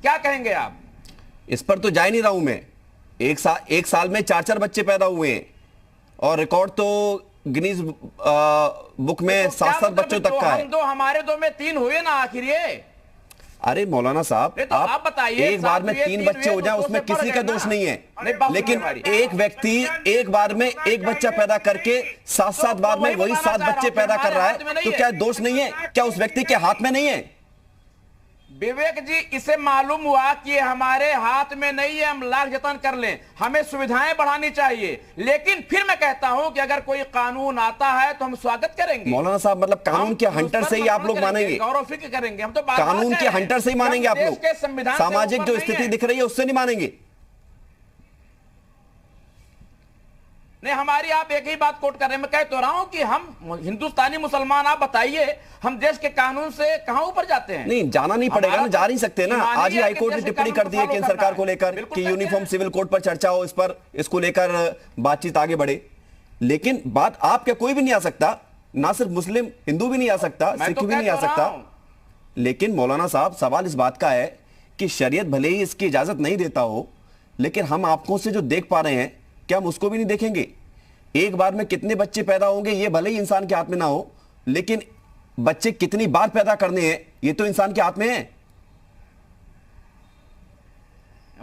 क्या कहेंगे आप? इस पर तो जा ही नहीं रहा हूं मैं। एक साल में 4 बच्चे पैदा हुए हैं और रिकॉर्ड तो गिनीज बुक में 7 बच्चों तक का है। हम 2 हमारे 2 में 3 हुए ना आखिर ये। अरे मौलाना साहब, तो आप बताइए, एक बार में 3 बच्चे हो जाए उसमें किसी का दोष नहीं है, लेकिन एक व्यक्ति एक बार में 1 बच्चा पैदा करके 7 बार में वही 7 बच्चे पैदा कर रहा है, तो क्या दोष नहीं है? क्या उस व्यक्ति के हाथ में नहीं है? विवेक जी, इसे मालूम हुआ कि हमारे हाथ में नहीं है, हम लाख जतन कर लें, हमें सुविधाएं बढ़ानी चाहिए। लेकिन फिर मैं कहता हूं कि अगर कोई कानून आता है तो हम स्वागत करेंगे। मौलाना साहब, मतलब कानून के हंटर से ही आप लोग मानेंगे? गौरव फिक्र करेंगे हम तो। कानून के हंटर से ही मानेंगे आप लोग? सामाजिक जो स्थिति दिख रही है उससे नहीं मानेंगे? नहीं, हमारी आप एक ही बात कोट कर रहे हैं। मैं कह तो रहा हूं कि हम हिंदुस्तानी मुसलमान, आप बताइए हम देश के कानून से कहां ऊपर जाते हैं? नहीं, जाना नहीं पड़ेगा ना, जा नहीं सकते ना। आज ही हाईकोर्ट ने टिप्पणी कर दी है केंद्र सरकार को लेकर कि यूनिफॉर्म सिविल कोड पर चर्चा हो, इस पर इसको लेकर बातचीत आगे बढ़े। लेकिन बात आप क्या कोई भी नहीं आ सकता, ना सिर्फ मुस्लिम, हिंदू भी नहीं आ सकता, सिख भी नहीं आ सकता। लेकिन मौलाना साहब, सवाल इस बात का है कि शरीयत भले ही इसकी इजाजत नहीं देता हो, लेकिन हम आंखों से जो देख पा रहे हैं, क्या हम उसको भी नहीं देखेंगे? एक बार में कितने बच्चे पैदा होंगे ये भले ही इंसान के हाथ में ना हो, लेकिन बच्चे कितनी बार पैदा करने हैं ये तो इंसान के हाथ में है।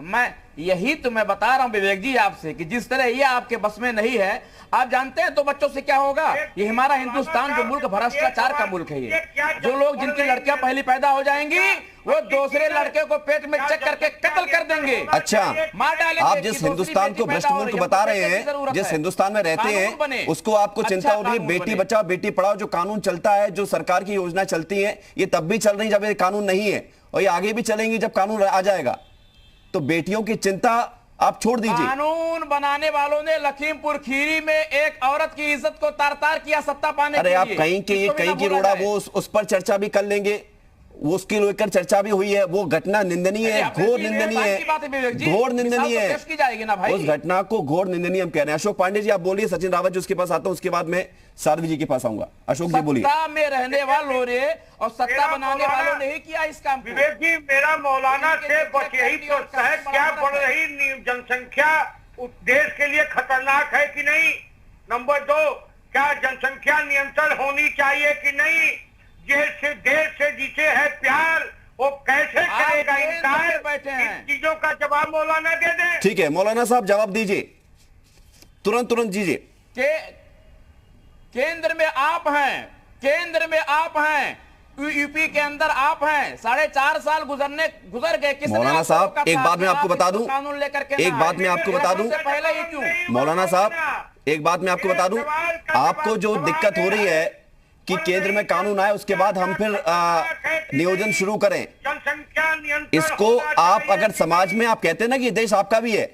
मैं यही तो मैं बता रहा हूं विवेक जी आपसे कि जिस तरह ये आपके बस में नहीं है, आप जानते हैं तो बच्चों से क्या होगा? ये हमारा हिंदुस्तान जो मुल्क भ्रष्टाचार का मुल्क है, ये जो लोग जिनकी लड़कियां पहली पैदा हो जाएंगी वो दूसरे लड़के को पेट में चेक करके कत्ल कर देंगे। अच्छा, मार डालेंगे। आप जिस हिंदुस्तान को भ्रष्ट मुल्क बता रहे हैं, जिस हिंदुस्तान में रहते हैं, उसको आपको चिंता हो रही है बेटी बचाओ बेटी पढ़ाओ जो कानून चलता है, जो सरकार की योजना चलती है, ये तब भी चल रही जब ये कानून नहीं है, और ये आगे भी चलेंगी जब कानून आ जाएगा। तो बेटियों की चिंता आप छोड़ दीजिए। कानून बनाने वालों ने लखीमपुर खीरी में एक औरत की इज्जत को तार-तार किया सत्ता पाने के लिए। अरे आप कहीं की रोड़ा वो उस पर चर्चा भी कर लेंगे, वो उसकी लेकर चर्चा भी हुई है। वो घटना निंदनीय है, घोर निंदनीय है, घोर निंदनीय है। उस घटना को घोर निंदनीय हम कह रहे हैं। अशोक पांडे जी आप बोलिए, सचिन रावत जी उसके पास आता हूं, उसके बाद मैं साध्वी जी के पास आऊंगा। अशोक जी बोलिए। सत्ता में रहने वालों ने और सत्ता बनाने वालों ने ही किया इस काम को। विवेक जी, मेरा मौलाना से बस यही प्रश्न है, क्या बढ़ रही जनसंख्या देश के लिए खतरनाक है कि नहीं? नंबर 2, क्या जनसंख्या नियंत्रण होनी चाहिए कि नहीं? देश से जिसे है प्यार, वो कैसे करेगा इनकार? बैठे हैं, इन चीजों का जवाब मौलाना दे दे। ठीक है मौलाना साहब, जवाब दीजिए, तुरंत दीजिए। केंद्र में आप हैं, केंद्र में आप हैं, यूपी के अंदर आप हैं। 4.5 साल गुजर गए। मौलाना साहब एक बात मैं आपको बता दूं, एक बात मैं आपको बता दूं, मौलाना साहब एक बात मैं आपको बता दूं, आपको जो दिक्कत हो रही है कि केंद्र में कानून आए उसके बाद हम फिर नियोजन शुरू करें, इसको आप अगर समाज में आप कहते हैं ना कि देश आपका भी है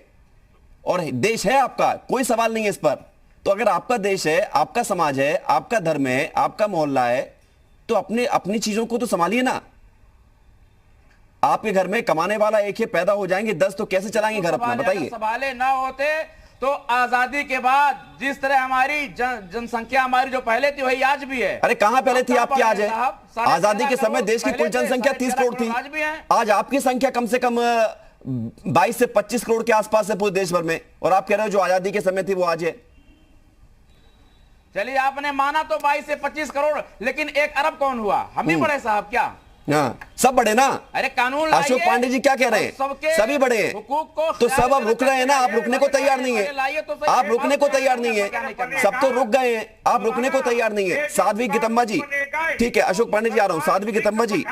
और देश है आपका, कोई सवाल नहीं है इस पर, तो अगर आपका देश है, आपका समाज है, आपका धर्म है, आपका मोहल्ला है, तो अपनी चीजों को तो संभालिए ना। आपके घर में कमाने वाला एक ही पैदा हो जाएंगे 10 तो कैसे चलाएंगे घर अपना, बताइए। संभाले ना होते तो आजादी के बाद जिस तरह हमारी जनसंख्या हमारी जो पहले थी वही आज भी है। अरे कहां पहले थी आपकी, आज है? आजादी के समय देश की कुल जनसंख्या 30 करोड़ थी, आज आपकी संख्या कम से कम 22 से 25 करोड़ के आसपास है पूरे देश भर में, और आप कह रहे हो जो आजादी के समय थी वो आज है। चलिए आपने माना तो 22 से 25 करोड़, लेकिन 1 अरब कौन हुआ? हम भी बड़े साहब क्या? सब बड़े ना। अरे कानून अशोक पांडे जी क्या कह रहे हैं? सभी बड़े हैं, तो सब अब रुक रहे हैं ना, आप रुकने को तैयार नहीं है, आप रुकने को तैयार नहीं है, सब तो रुक गए हैं, आप रुकने को तैयार नहीं है। साध्वी गितम्मा जी, ठीक है अशोक पांडे जी आ रहा हूं, साध्वी गितम्मा जी,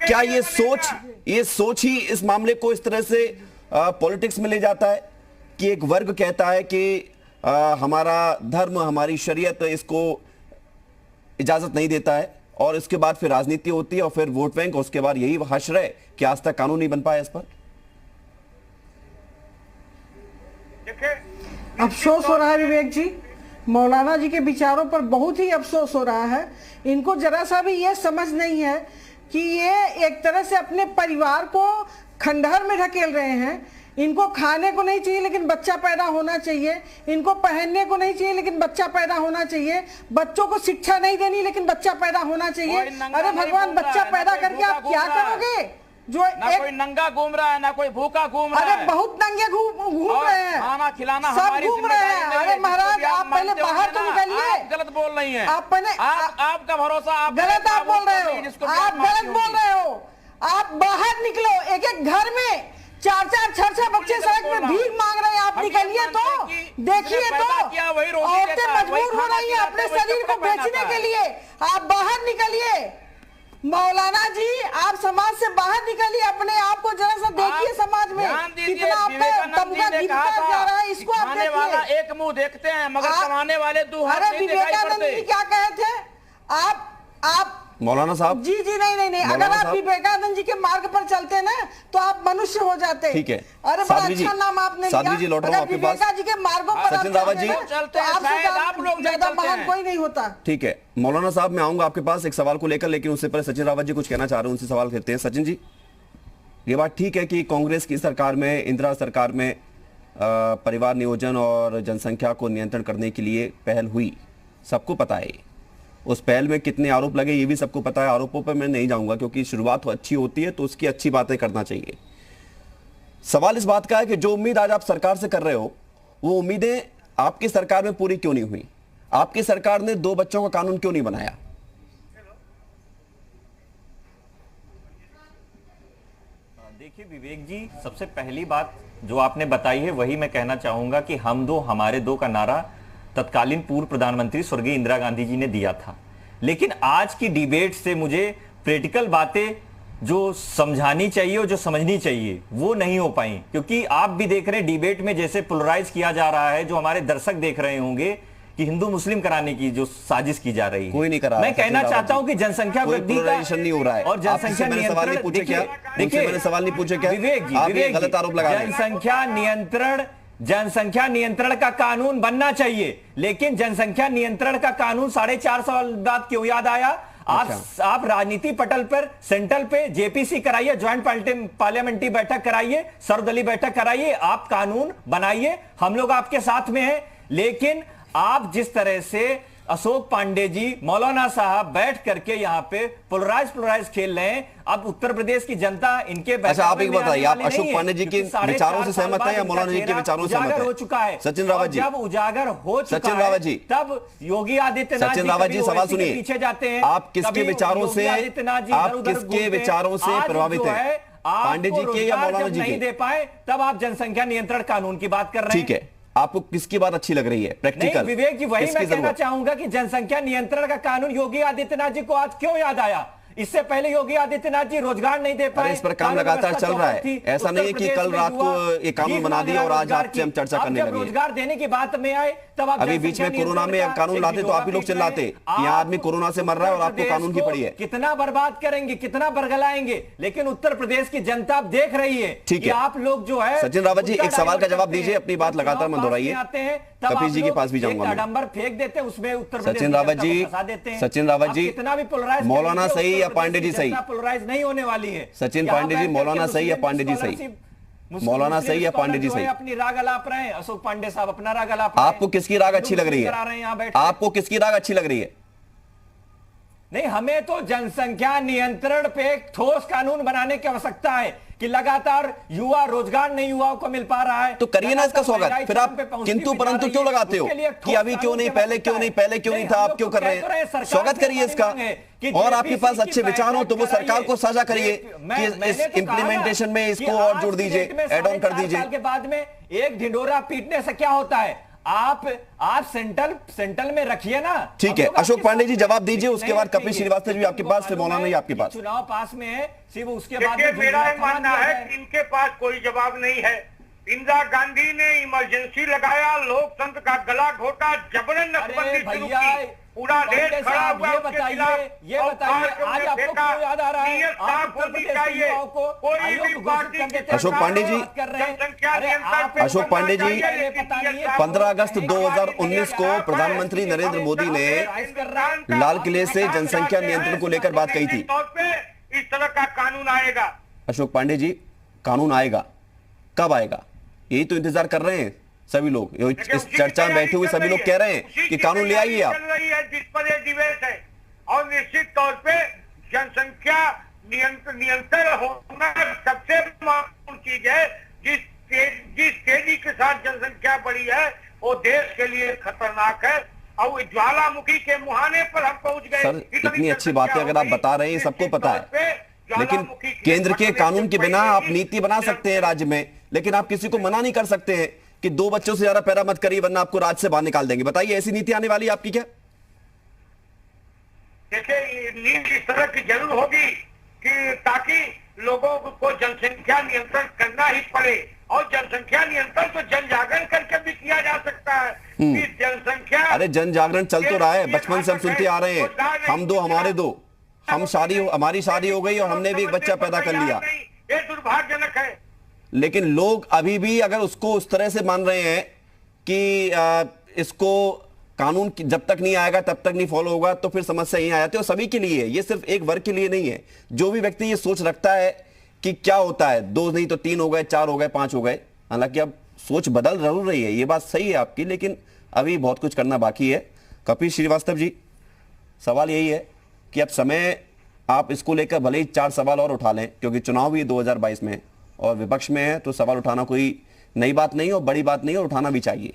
क्या ये सोच ही इस मामले को इस तरह से पॉलिटिक्स में ले जाता है कि एक वर्ग कहता है कि हमारा धर्म, हमारी शरीयत इसको इजाजत नहीं देता है, और इसके बाद फिर राजनीति होती है और फिर वोट बैंक, उसके बाद यही हश्र है कि आज तक कानून नहीं बन पाया इस पर। अफसोस हो रहा है विवेक जी, मौलाना जी के विचारों पर बहुत ही अफसोस हो रहा है। इनको जरा सा भी ये समझ नहीं है कि ये एक तरह से अपने परिवार को खंडहर में ढकेल रहे हैं। इनको खाने को नहीं चाहिए लेकिन बच्चा पैदा होना चाहिए, इनको पहनने को नहीं चाहिए लेकिन बच्चा पैदा होना चाहिए, बच्चों को शिक्षा नहीं देनी लेकिन बच्चा पैदा होना चाहिए। अरे भगवान, बच्चा पैदा करके आप क्या करोगे? जो ना कोई नंगा घूम रहा है, ना कोई भूखा घूम रहा है। अरे बहुत नंगे घूम रहे हैं, खाना खिलाना सब घूम रहे हैं। अरे महाराज, आप पहले बाहर तो निकलिए। गलत बोल रही हैं आप पहले, आपका भरोसा, आप गलत आप बोल रहे हो, आप गलत बोल रहे हो। आप बाहर निकलो, एक एक घर में 4-4, 6-6 बच्चे सड़क में भीख मांग रहे हैं। आप निकलिए तो देखिए, तो औरतें मजबूर हो रही हैं अपने शरीर को बेचने के लिए। आप बाहर निकलिए मौलाना जी, आप समाज से बाहर निकलिए, अपने आप को जरा सा देखिए समाज में कितना आपका तबका गिरता जा रहा है। इसको आप देखिए। एक मुंह देखते हैं मगर कमाने वाले दो हाथ अरे विवेकानंद जी क्या कहे थे? आप मौलाना साहब, जी नहीं, अगर आप विवेकानंद जी के मार्ग पर चलते ना तो आप मनुष्य हो जाते। ठीक है, अरे बड़ा अच्छा नाम आपने लिया। साध्वी जी, लौट रहा हूं आपके पास। विवेकानंद जी के मार्गों पर सचिन रावत जी, आप लोग ज्यादा महान कोई नहीं होता। ठीक है मौलाना साहब, मैं आऊंगा आपके पास एक सवाल को लेकर, लेकिन उससे पहले सचिन रावत जी कुछ कहना चाह रहे हैं, उनसे सवाल करते हैं। सचिन जी, ये बात ठीक है कि कांग्रेस की सरकार में, इंदिरा सरकार में परिवार नियोजन और जनसंख्या को नियंत्रण करने के लिए पहल हुई, सबको पता है। उस पहल में कितने आरोप लगे ये भी सबको पता है। आरोपों पर मैं नहीं जाऊंगा क्योंकि शुरुआत अच्छी होती है तो उसकी अच्छी बातें करना चाहिए। सवाल इस बात का है कि जो उम्मीद आज आप सरकार से कर रहे हो, वो उम्मीदें आपकी सरकार में पूरी क्यों नहीं हुई? आपकी सरकार ने 2 बच्चों का कानून क्यों नहीं बनाया? देखिए विवेक जी, सबसे पहली बात जो आपने बताई है वही मैं कहना चाहूंगा कि हम दो हमारे दो का नारा तत्कालीन पूर्व प्रधानमंत्री स्वर्गीय इंदिरा गांधी जी ने दिया था। लेकिन आज की डिबेट से मुझे प्रैक्टिकल बातें जो समझानी चाहिए और जो समझनी चाहिए वो नहीं हो पाई, क्योंकि आप भी देख रहे हैं डिबेट में जैसे पोलराइज किया जा रहा है, जो हमारे दर्शक देख रहे होंगे कि हिंदू मुस्लिम कराने की जो साजिश की जा रही है। कोई नहीं करा। मैं कहना चाहता हूं कि जनसंख्या वृद्धि का नहीं हो रहा है और जनसंख्या नियंत्रण, देखिए मैंने सवाल नहीं पूछे क्या? विवेक जी, गलत आरोप लगा रहे हैं। जनसंख्या नियंत्रण का कानून बनना चाहिए, लेकिन जनसंख्या नियंत्रण का कानून 4.5 साल बाद क्यों याद आया? आप राजनीति पटल पर सेंट्रल पे जेपीसी कराइए, ज्वाइंट पार्लियामेंट्री बैठक कराइए, सर्वदलीय बैठक कराइए, आप कानून बनाइए, हम लोग आपके साथ में हैं। लेकिन आप जिस तरह से अशोक पांडे जी, मौलाना साहब बैठ करके यहाँ पे पोलराइज खेल रहे हैं। अब उत्तर प्रदेश की जनता इनके, अच्छा आप एक बताइए, आप अशोक पांडे जी के विचारों से सहमत हैं या मौलाना जी के विचारों से सहमत हैं? हो चुका है सचिन रावत जी, जब उजागर हो चुका सचिन रावत जी, तब योगी आदित्यनाथ जी सवाल सुनिए, पीछे जाते हैं। आप किसके विचारों से, प्रभावित हैं, पांडे जी के या मौलाना जी के? नहीं दे पाए तब आप जनसंख्या नियंत्रण कानून की बात कर रहे हैं। ठीक है, आपको किसकी बात अच्छी लग रही है? प्रैक्टिकल विवेक जी, वही मैं कहना चाहूंगा कि जनसंख्या नियंत्रण का कानून योगी आदित्यनाथ जी को आज क्यों याद आया? इससे पहले योगी आदित्यनाथ जी रोजगार नहीं दे पाए। इस पर काम लगातार चल रहा है, ऐसा नहीं है कि कल रात को ये कानून बना दिया और आज आपसे हम चर्चा करने लगे। रोजगार देने की बात में आए तब आप अभी बीच में कोरोना में कानून लाते तो आप ही लोग चिल्लाते कि यहाँ आदमी कोरोना से मर रहा है और आपको कानून की पड़ी है। कितना बर्बाद करेंगे, कितना बरगलाएंगे, लेकिन उत्तर प्रदेश की जनता अब देख रही है। ठीक है, आप लोग जो है सचिन रावत जी एक सवाल का जवाब दीजिए, अपनी बात लगातार मत दोहराइए। कपिल जी के पास भी जाऊंगा, आडंबर फेंक देते हैं उसमें उत्तर प्रदेश। सचिन रावत जी, कितना भी पोलराइज, मौलाना सही या पांडे जी सही? पोलराइज नहीं होने वाली है। सचिन पांडे जी, मौलाना सही या पांडे जी सही? मौलाना सही या पांडे जी सही? अपनी राग अलाप रहे हैं, अशोक पांडे साहब अपना राग अलाप रहे हैं। आपको किसकी राग अच्छी लग रही है? आपको किसकी राग अच्छी लग रही है? नहीं, हमें तो जनसंख्या नियंत्रण पे ठोस कानून बनाने की आवश्यकता है कि लगातार युवा रोजगार नहीं युवाओं को मिल पा रहा है। तो करिए ना इसका स्वागत। फिर आप किंतु परंतु क्यों लगाते हो कि अभी क्यों नहीं, पहले क्यों नहीं, पहले क्यों नहीं था, आप क्यों कर रहे हैं? स्वागत करिए इसका, और आपके पास अच्छे विचार हो तो वो सरकार को साझा करिए कि इस इंप्लीमेंटेशन में इसको और जोड़ दीजिए, एड ऑन कर दीजिए। के बाद में एक ढिंडोरा पीटने से क्या होता है? आप सेंट्रल में रखिए ना। ठीक है, अशोक पांडे जी जवाब दीजिए, उसके बाद कपिल श्रीवास्तव जी आपके पास, फिर मौलाना जी आपके पास। चुनाव पास में है, सिर्फ उसके बाद मेरा मानना है कि इनके पास कोई जवाब नहीं है। इंदिरा गांधी ने इमरजेंसी लगाया, लोकतंत्र का गला घोटा, जबरन नसबंदी शुरू की। पूरा देश खड़ा हुआ ये उसके बताइए, खिलाफ। ये और बताइए, बाहर से आज उन्हें आपको फेंका। क्यों याद आ रहा है? नियत आप साफ उत्तर होनी प्रदेश के चाहिए। युवाओं को कोई आयोग भी घोषित पार्टी कर देते की हैं। अशोक पांडे जी, बात कर रहे हैं। जनसंख्या अरे नियंत्रण आप पे अशोक पांडे जी, करना चाहिए, लेकिन 15 ये 15 अगस्त 2019 को प्रधानमंत्री नरेंद्र मोदी ने लाल किले से जनसंख्या नियंत्रण को लेकर बात कही थी। तौर पे इस तरह का कानून आएगा। अशोक पांडे जी, कानून आएगा, कब आएगा? यही तो इंतजार कर रहे हैं सभी लोग। इस चर्चा में बैठे हुए सभी लोग कह रहे हैं कि कानून ले आइए आप। चल रही है जिस पर ये डिबेट है, और निश्चित तौर पे जनसंख्या नियंत्रण होना सबसे महत्वपूर्ण चीज है। जिस तेजी के साथ जनसंख्या बढ़ी है वो देश के लिए खतरनाक है। और ज्वालामुखी के मुहाने पर हम पहुंच गए। सर, इतनी अच्छी बातें अगर आप बता रहे हैं, सबको पता है, लेकिन केंद्र के कानून के बिना आप नीति बना सकते हैं राज्य में, लेकिन आप किसी को मना नहीं कर सकते हैं कि 2 बच्चों से ज्यादा पैदा मत करिए वरना आपको राज्य से बाहर निकाल देंगे। बताइए, ऐसी नीति आने वाली है आपकी क्या? देखिए, नीति इस तरह की जरूर होगी कि ताकि लोगों को जनसंख्या नियंत्रण करना ही पड़े। और जनसंख्या नियंत्रण तो जन जागरण करके भी किया जा सकता है कि जनसंख्या। अरे जन जागरण चल तो रहा है, बचपन से हम सुनते आ रहे हैं, हम दो हमारे दो, हमारी शादी हो गई और हमने भी एक बच्चा पैदा कर लिया। ये दुर्भाग्यजनक है। लेकिन लोग अभी भी अगर उसको उस तरह से मान रहे हैं कि इसको कानून जब तक नहीं आएगा तब तक नहीं फॉलो होगा, तो फिर समस्या यहीं आ जाती है। और सभी के लिए है, ये सिर्फ एक वर्ग के लिए नहीं है। जो भी व्यक्ति ये सोच रखता है कि क्या होता है, 2 नहीं तो 3 हो गए, 4 हो गए, 5 हो गए, हालांकि अब सोच बदल जरूर रही है, ये बात सही है आपकी, लेकिन अभी बहुत कुछ करना बाकी है। कपिल श्रीवास्तव जी, सवाल यही है कि अब समय, आप इसको लेकर भले ही 4 सवाल और उठा लें, क्योंकि चुनाव भी 2022 में है और विपक्ष में है, तो सवाल उठाना कोई नई बात नहीं और बड़ी बात नहीं, और उठाना भी चाहिए,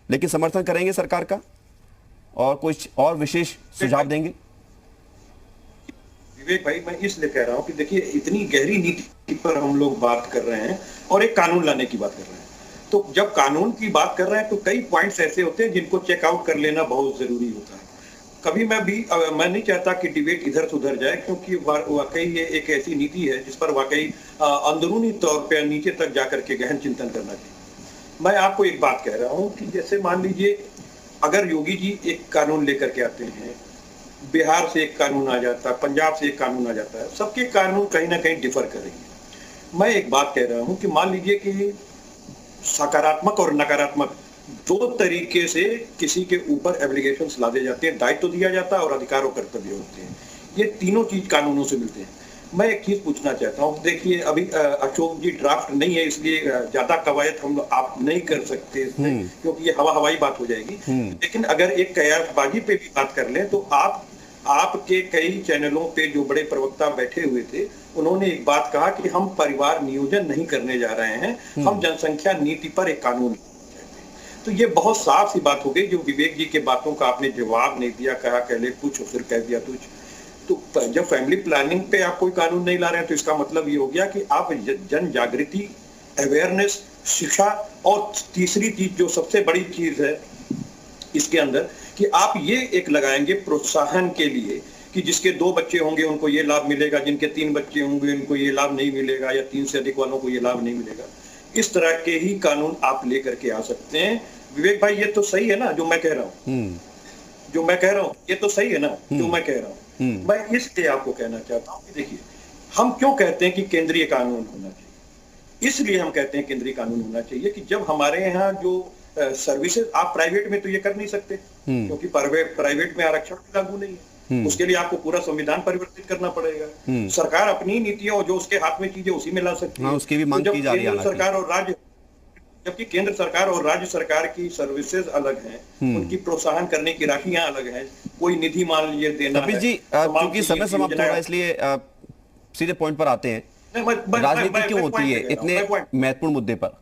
लेकिन समर्थन करेंगे सरकार का और कुछ और विशेष सुझाव देंगे? विवेक भाई, मैं इसलिए कह रहा हूं कि देखिए, इतनी गहरी नीति पर हम लोग बात कर रहे हैं और एक कानून लाने की बात कर रहे हैं। तो जब कानून की बात कर रहे हैं तो कई पॉइंट्स ऐसे होते हैं जिनको चेकआउट कर लेना बहुत जरूरी होता है। कभी मैं नहीं चाहता कि डिबेट इधर से उधर जाए, क्योंकि वाकई ये एक ऐसी नीति है जिस पर वाकई अंदरूनी तौर पर नीचे तक जाकर के गहन चिंतन करना चाहिए। मैं आपको एक बात कह रहा हूं कि जैसे मान लीजिए, अगर योगी जी एक कानून लेकर के आते हैं, बिहार से एक कानून आ जाता है, पंजाब से एक कानून आ जाता है, सबके कानून कहीं ना कहीं डिफर करेंगे। मैं एक बात कह रहा हूं कि मान लीजिए कि सकारात्मक और नकारात्मक 2 तरीके से किसी के ऊपर एप्लीकेशंस लादे जाते हैं, दायित्व दिया जाता है और अधिकार और कर्तव्य होते हैं। ये तीनों चीज कानूनों से मिलते हैं। मैं एक चीज पूछना चाहता हूँ, देखिए अभी अशोक जी ड्राफ्ट नहीं है, इसलिए ज्यादा कवायद हम आप नहीं कर सकते इसमें, क्योंकि ये हवाई बात हो जाएगी। लेकिन अगर एक कयासबाजी पे भी बात कर लें तो आपके कई चैनलों पे जो बड़े प्रवक्ता बैठे हुए थे, उन्होंने एक बात कहा कि हम परिवार नियोजन नहीं करने जा रहे हैं, हम जनसंख्या नीति पर एक कानून। तो ये बहुत साफ सी बात हो गई। जो विवेक जी के बातों का आपने जवाब नहीं दिया, कहा पहले कुछ और फिर कह दिया कुछ। तो जब फैमिली प्लानिंग पे आप कोई कानून नहीं ला रहे हैं तो इसका मतलब ये हो गया कि आप जन जागृति, अवेयरनेस, शिक्षा, और तीसरी चीज जो सबसे बड़ी चीज है इसके अंदर कि आप ये एक लगाएंगे प्रोत्साहन के लिए कि जिसके 2 बच्चे होंगे उनको ये लाभ मिलेगा, जिनके 3 बच्चे होंगे उनको ये लाभ नहीं मिलेगा, या 3 से अधिक वालों को ये लाभ नहीं मिलेगा। इस तरह के ही कानून आप लेकर के आ सकते हैं। विवेक भाई, ये तो सही है ना जो मैं कह रहा हूँ? जो मैं कह रहा हूँ ये तो सही है ना जो मैं कह रहा हूँ? मैं इसलिए आपको कहना चाहता हूँ कि देखिए, हम क्यों कहते हैं कि केंद्रीय कानून होना चाहिए? इसलिए हम कहते हैं केंद्रीय कानून होना चाहिए कि जब हमारे यहाँ जो सर्विसेज, आप प्राइवेट में तो ये कर नहीं सकते, क्योंकि प्राइवेट में आरक्षण लागू नहीं है, उसके लिए आपको पूरा संविधान परिवर्तित करना पड़ेगा। सरकार अपनी नीतियों, जो उसके हाथ में चीजें उसी में ला सकती है। उसकी भी मांग की जा रही है सरकार और राज्य, जबकि केंद्र सरकार और राज्य सरकार की सर्विसेज अलग हैं, उनकी प्रोत्साहन करने की राशियां अलग हैं। कोई निधि मान लीजिए देना है। जी, क्योंकि समय समाप्त हो रहा है, इसलिए सीधे पॉइंट पर आते हैं। राजनीति क्यों होती है इतने महत्वपूर्ण मुद्दे पर?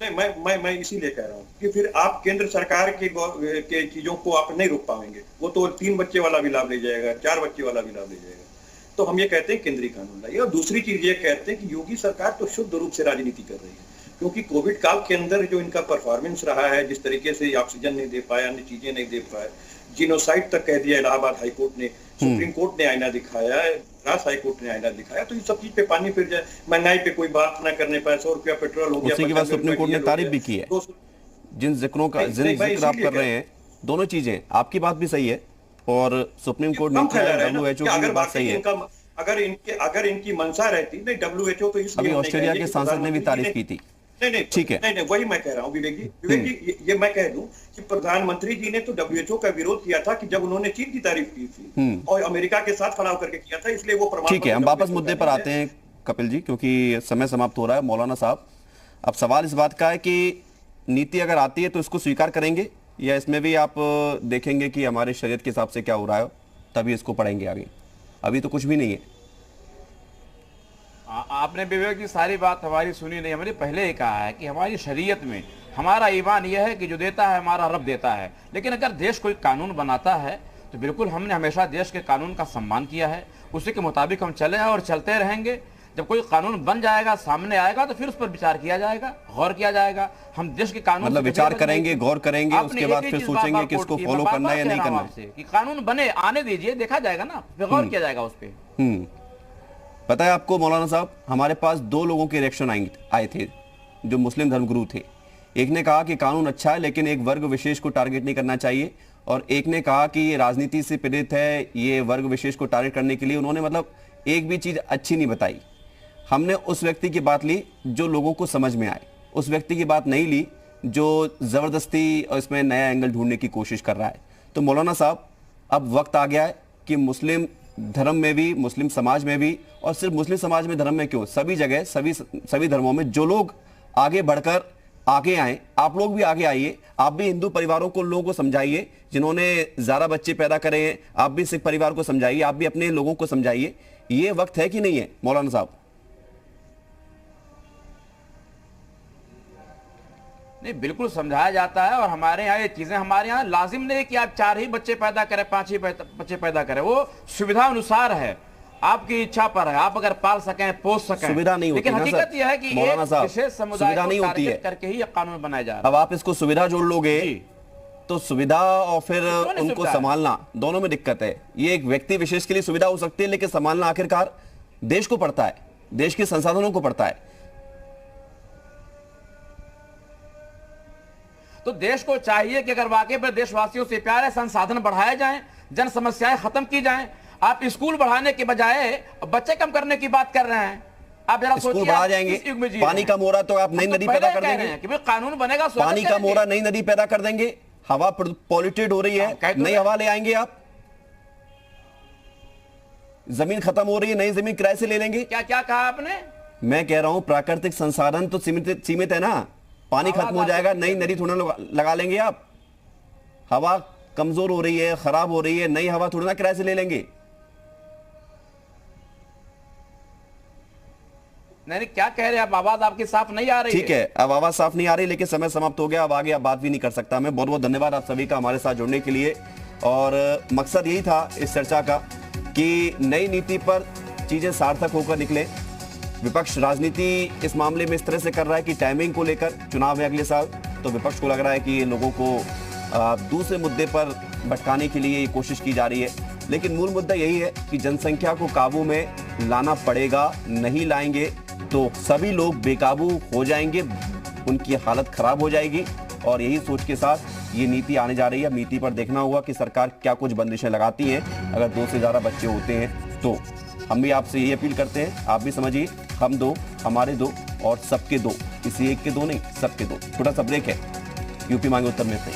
मैं इसीलिए कह रहा हूँ कि फिर आप केंद्र सरकार के चीजों को आप नहीं रोक पाएंगे। वो तो 3 बच्चे वाला भी लाभ ले जाएगा, 4 बच्चे वाला भी लाभ ले जाएगा। तो हम ये कहते हैं केंद्रीय कानून लाइए। और दूसरी चीज ये कहते हैं कि योगी सरकार तो शुद्ध रूप से राजनीति कर रही है, क्योंकि कोविड काल के अंदर जो इनका परफॉर्मेंस रहा है, जिस तरीके से ऑक्सीजन नहीं दे पाया, अन्य चीजें नहीं दे पाए, जिनोसाइड तक कह दिया इलाहाबाद हाईकोर्ट ने, सुप्रीम कोर्ट ने आईना दिखाया, मद्रास हाईकोर्ट ने आईना दिखाया। तो ये सब चीज पे पानी फिर जाए। महंगाई पे कोई बात ना करने पाए, 100 रुपया पेट्रोल हो गया, उसी के बाद सुप्रीम कोर्ट ने तारीफ भी की है। जिन जिक्र आप कर रहे हैं दोनों चीजें, आपकी बात भी सही है और सुप्रीम कोर्ट ने WHO की बात सही है। अगर इनकी मंशा रहती, नहीं WHO तो इसलिए अभी ऑस्ट्रेलिया के सांसद ने भी तारीफ की थी। नहीं ठीक है, नहीं वही मैं कह रहा हूँ विवेक जी, ये मैं कह दूं कि प्रधानमंत्री जी ने तो WHO का विरोध किया था कि जब उन्होंने चीन की तारीफ की थी और अमेरिका के साथ खड़ा होकर के किया था, इसलिए वो प्रमाण। ठीक है, हम वापस मुद्दे पर आते हैं कपिल जी, क्योंकि समय समाप्त हो रहा है। मौलाना साहब, अब सवाल इस बात का है कि नीति अगर आती है तो इसको स्वीकार करेंगे या इसमें भी आप देखेंगे कि हमारे शरीयत के हिसाब से क्या हो रहा है तभी इसको पढ़ेंगे आगे? अभी तो कुछ भी नहीं है। आपने विवेक जी सारी बात हमारी सुनी नहीं। हमने पहले ही कहा है कि हमारी शरीयत में हमारा ईमान यह है कि जो देता है हमारा रब देता है, लेकिन अगर देश कोई कानून बनाता है तो बिल्कुल हमने हमेशा देश के कानून का सम्मान किया है, उसी के मुताबिक हम चले हैं और चलते रहेंगे। जब कोई कानून बन जाएगा, सामने आएगा, तो फिर उस पर विचार किया जाएगा, गौर किया जाएगा। हम देश के कानून मतलब विचार करेंगे, गौर करेंगे, उसके बाद फिर सोचेंगे कि इसको फॉलो करना है या नहीं करना है। कि कानून बने, आने दीजिए, देखा जाएगा ना, फिर गौर किया जाएगा उस पर। पता है आपको मौलाना साहब, हमारे पास 2 लोगों के रिएक्शन आए थे जो मुस्लिम धर्मगुरु थे। एक ने कहा कि कानून अच्छा है लेकिन एक वर्ग विशेष को टारगेट नहीं करना चाहिए, और एक ने कहा कि ये राजनीति से प्रेरित है, ये वर्ग विशेष को टारगेट करने के लिए। उन्होंने मतलब एक भी चीज अच्छी नहीं बताई। हमने उस व्यक्ति की बात ली जो लोगों को समझ में आए, उस व्यक्ति की बात नहीं ली जो जबरदस्ती और इसमें नया एंगल ढूंढने की कोशिश कर रहा है। तो मौलाना साहब, अब वक्त आ गया है कि मुस्लिम धर्म में भी, मुस्लिम समाज में भी, और सिर्फ मुस्लिम समाज में धर्म में क्यों, सभी जगह, सभी धर्मों में जो लोग आगे बढ़कर आगे आए, आप लोग भी आगे आइए। आप भी हिंदू परिवारों को, लोगों को समझाइए जिन्होंने ज़्यादा बच्चे पैदा करे हैं। आप भी सिख परिवार को समझाइए, आप भी अपने लोगों को समझाइए। ये वक्त है कि नहीं है मौलाना साहब? नहीं, बिल्कुल समझाया जाता है। और हमारे यहाँ ये चीजें, हमारे यहाँ लाजिम नहीं कि आप 4 ही बच्चे पैदा करें, 5 ही बच्चे पैदा करें, वो सुविधा अनुसार है, आपकी इच्छा पर है। आप अगर पाल सकें, पोस सकें, सुविधा नहीं होती। लेकिन हकीकत यह है कि एक विशेष समुदाय को टारगेट करके ही कानून बनाया जा रहा है। अब आप इसको सुविधा जोड़ लोगे तो सुविधा और फिर उनको संभालना, दोनों में दिक्कत है। ये एक व्यक्ति विशेष के लिए सुविधा हो सकती है, लेकिन संभालना आखिरकार देश को पड़ता है, देश के संसाधनों को पड़ता है। तो देश को चाहिए कि अगर वाकई में देशवासियों से प्यार है, संसाधन बढ़ाए जाएं, जन समस्याएं खत्म की जाएं। आप स्कूल बढ़ाने के बजाय बच्चे कम करने की बात कर रहे हैं। आप जरा सोचिए, बढ़ा जाएंगे, पानी कम हो रहा तो आप नई नदी पैदा कर देंगे कि भाई कानून बनेगा, पानी कम हो रहा नई नदी पैदा कर देंगे। हवा पॉल्यूटेड हो रही है, नई हवा ले आएंगे आप। जमीन खत्म हो रही है, नई जमीन किराए से ले लेंगे। क्या क्या कहा आपने? मैं कह रहा हूं प्राकृतिक संसाधन तो सीमित है ना। पानी खत्म हो जाएगा, नई नदी थोड़ा लगा लेंगे आप। हवा कमजोर हो रही है, खराब हो रही है, नई हवा थोड़ा ना किराए से ले लेंगे। नहीं, क्या कह रहे हैं आप? आवाज आपकी साफ नहीं आ रही। ठीक है, अब आवाज साफ नहीं आ रही, लेकिन समय समाप्त हो गया, अब आगे आप बात भी नहीं कर सकता। मैं बहुत बहुत धन्यवाद आप सभी का हमारे साथ जुड़ने के लिए। और मकसद यही था इस चर्चा का कि नई नीति पर चीजें सार्थक होकर निकले। विपक्ष राजनीति इस मामले में इस तरह से कर रहा है कि टाइमिंग को लेकर, चुनाव है अगले साल, तो विपक्ष को लग रहा है कि लोगों को दूसरे मुद्दे पर भटकाने के लिए कोशिश की जा रही है। लेकिन मूल मुद्दा यही है कि जनसंख्या को काबू में लाना पड़ेगा। नहीं लाएंगे तो सभी लोग बेकाबू हो जाएंगे, उनकी हालत खराब हो जाएगी। और यही सोच के साथ ये नीति आने जा रही है। नीति पर देखना होगा कि सरकार क्या कुछ बंदिशें लगाती हैं। अगर 2 से ज़्यादा बच्चे होते हैं तो हम भी आपसे ये अपील करते हैं, आप भी समझिए, हम 2, हमारे 2 और सबके 2, किसी एक के 2 नहीं, सबके 2। छोटा सा ब्रेक है, यूपी मांगे उत्तर में से।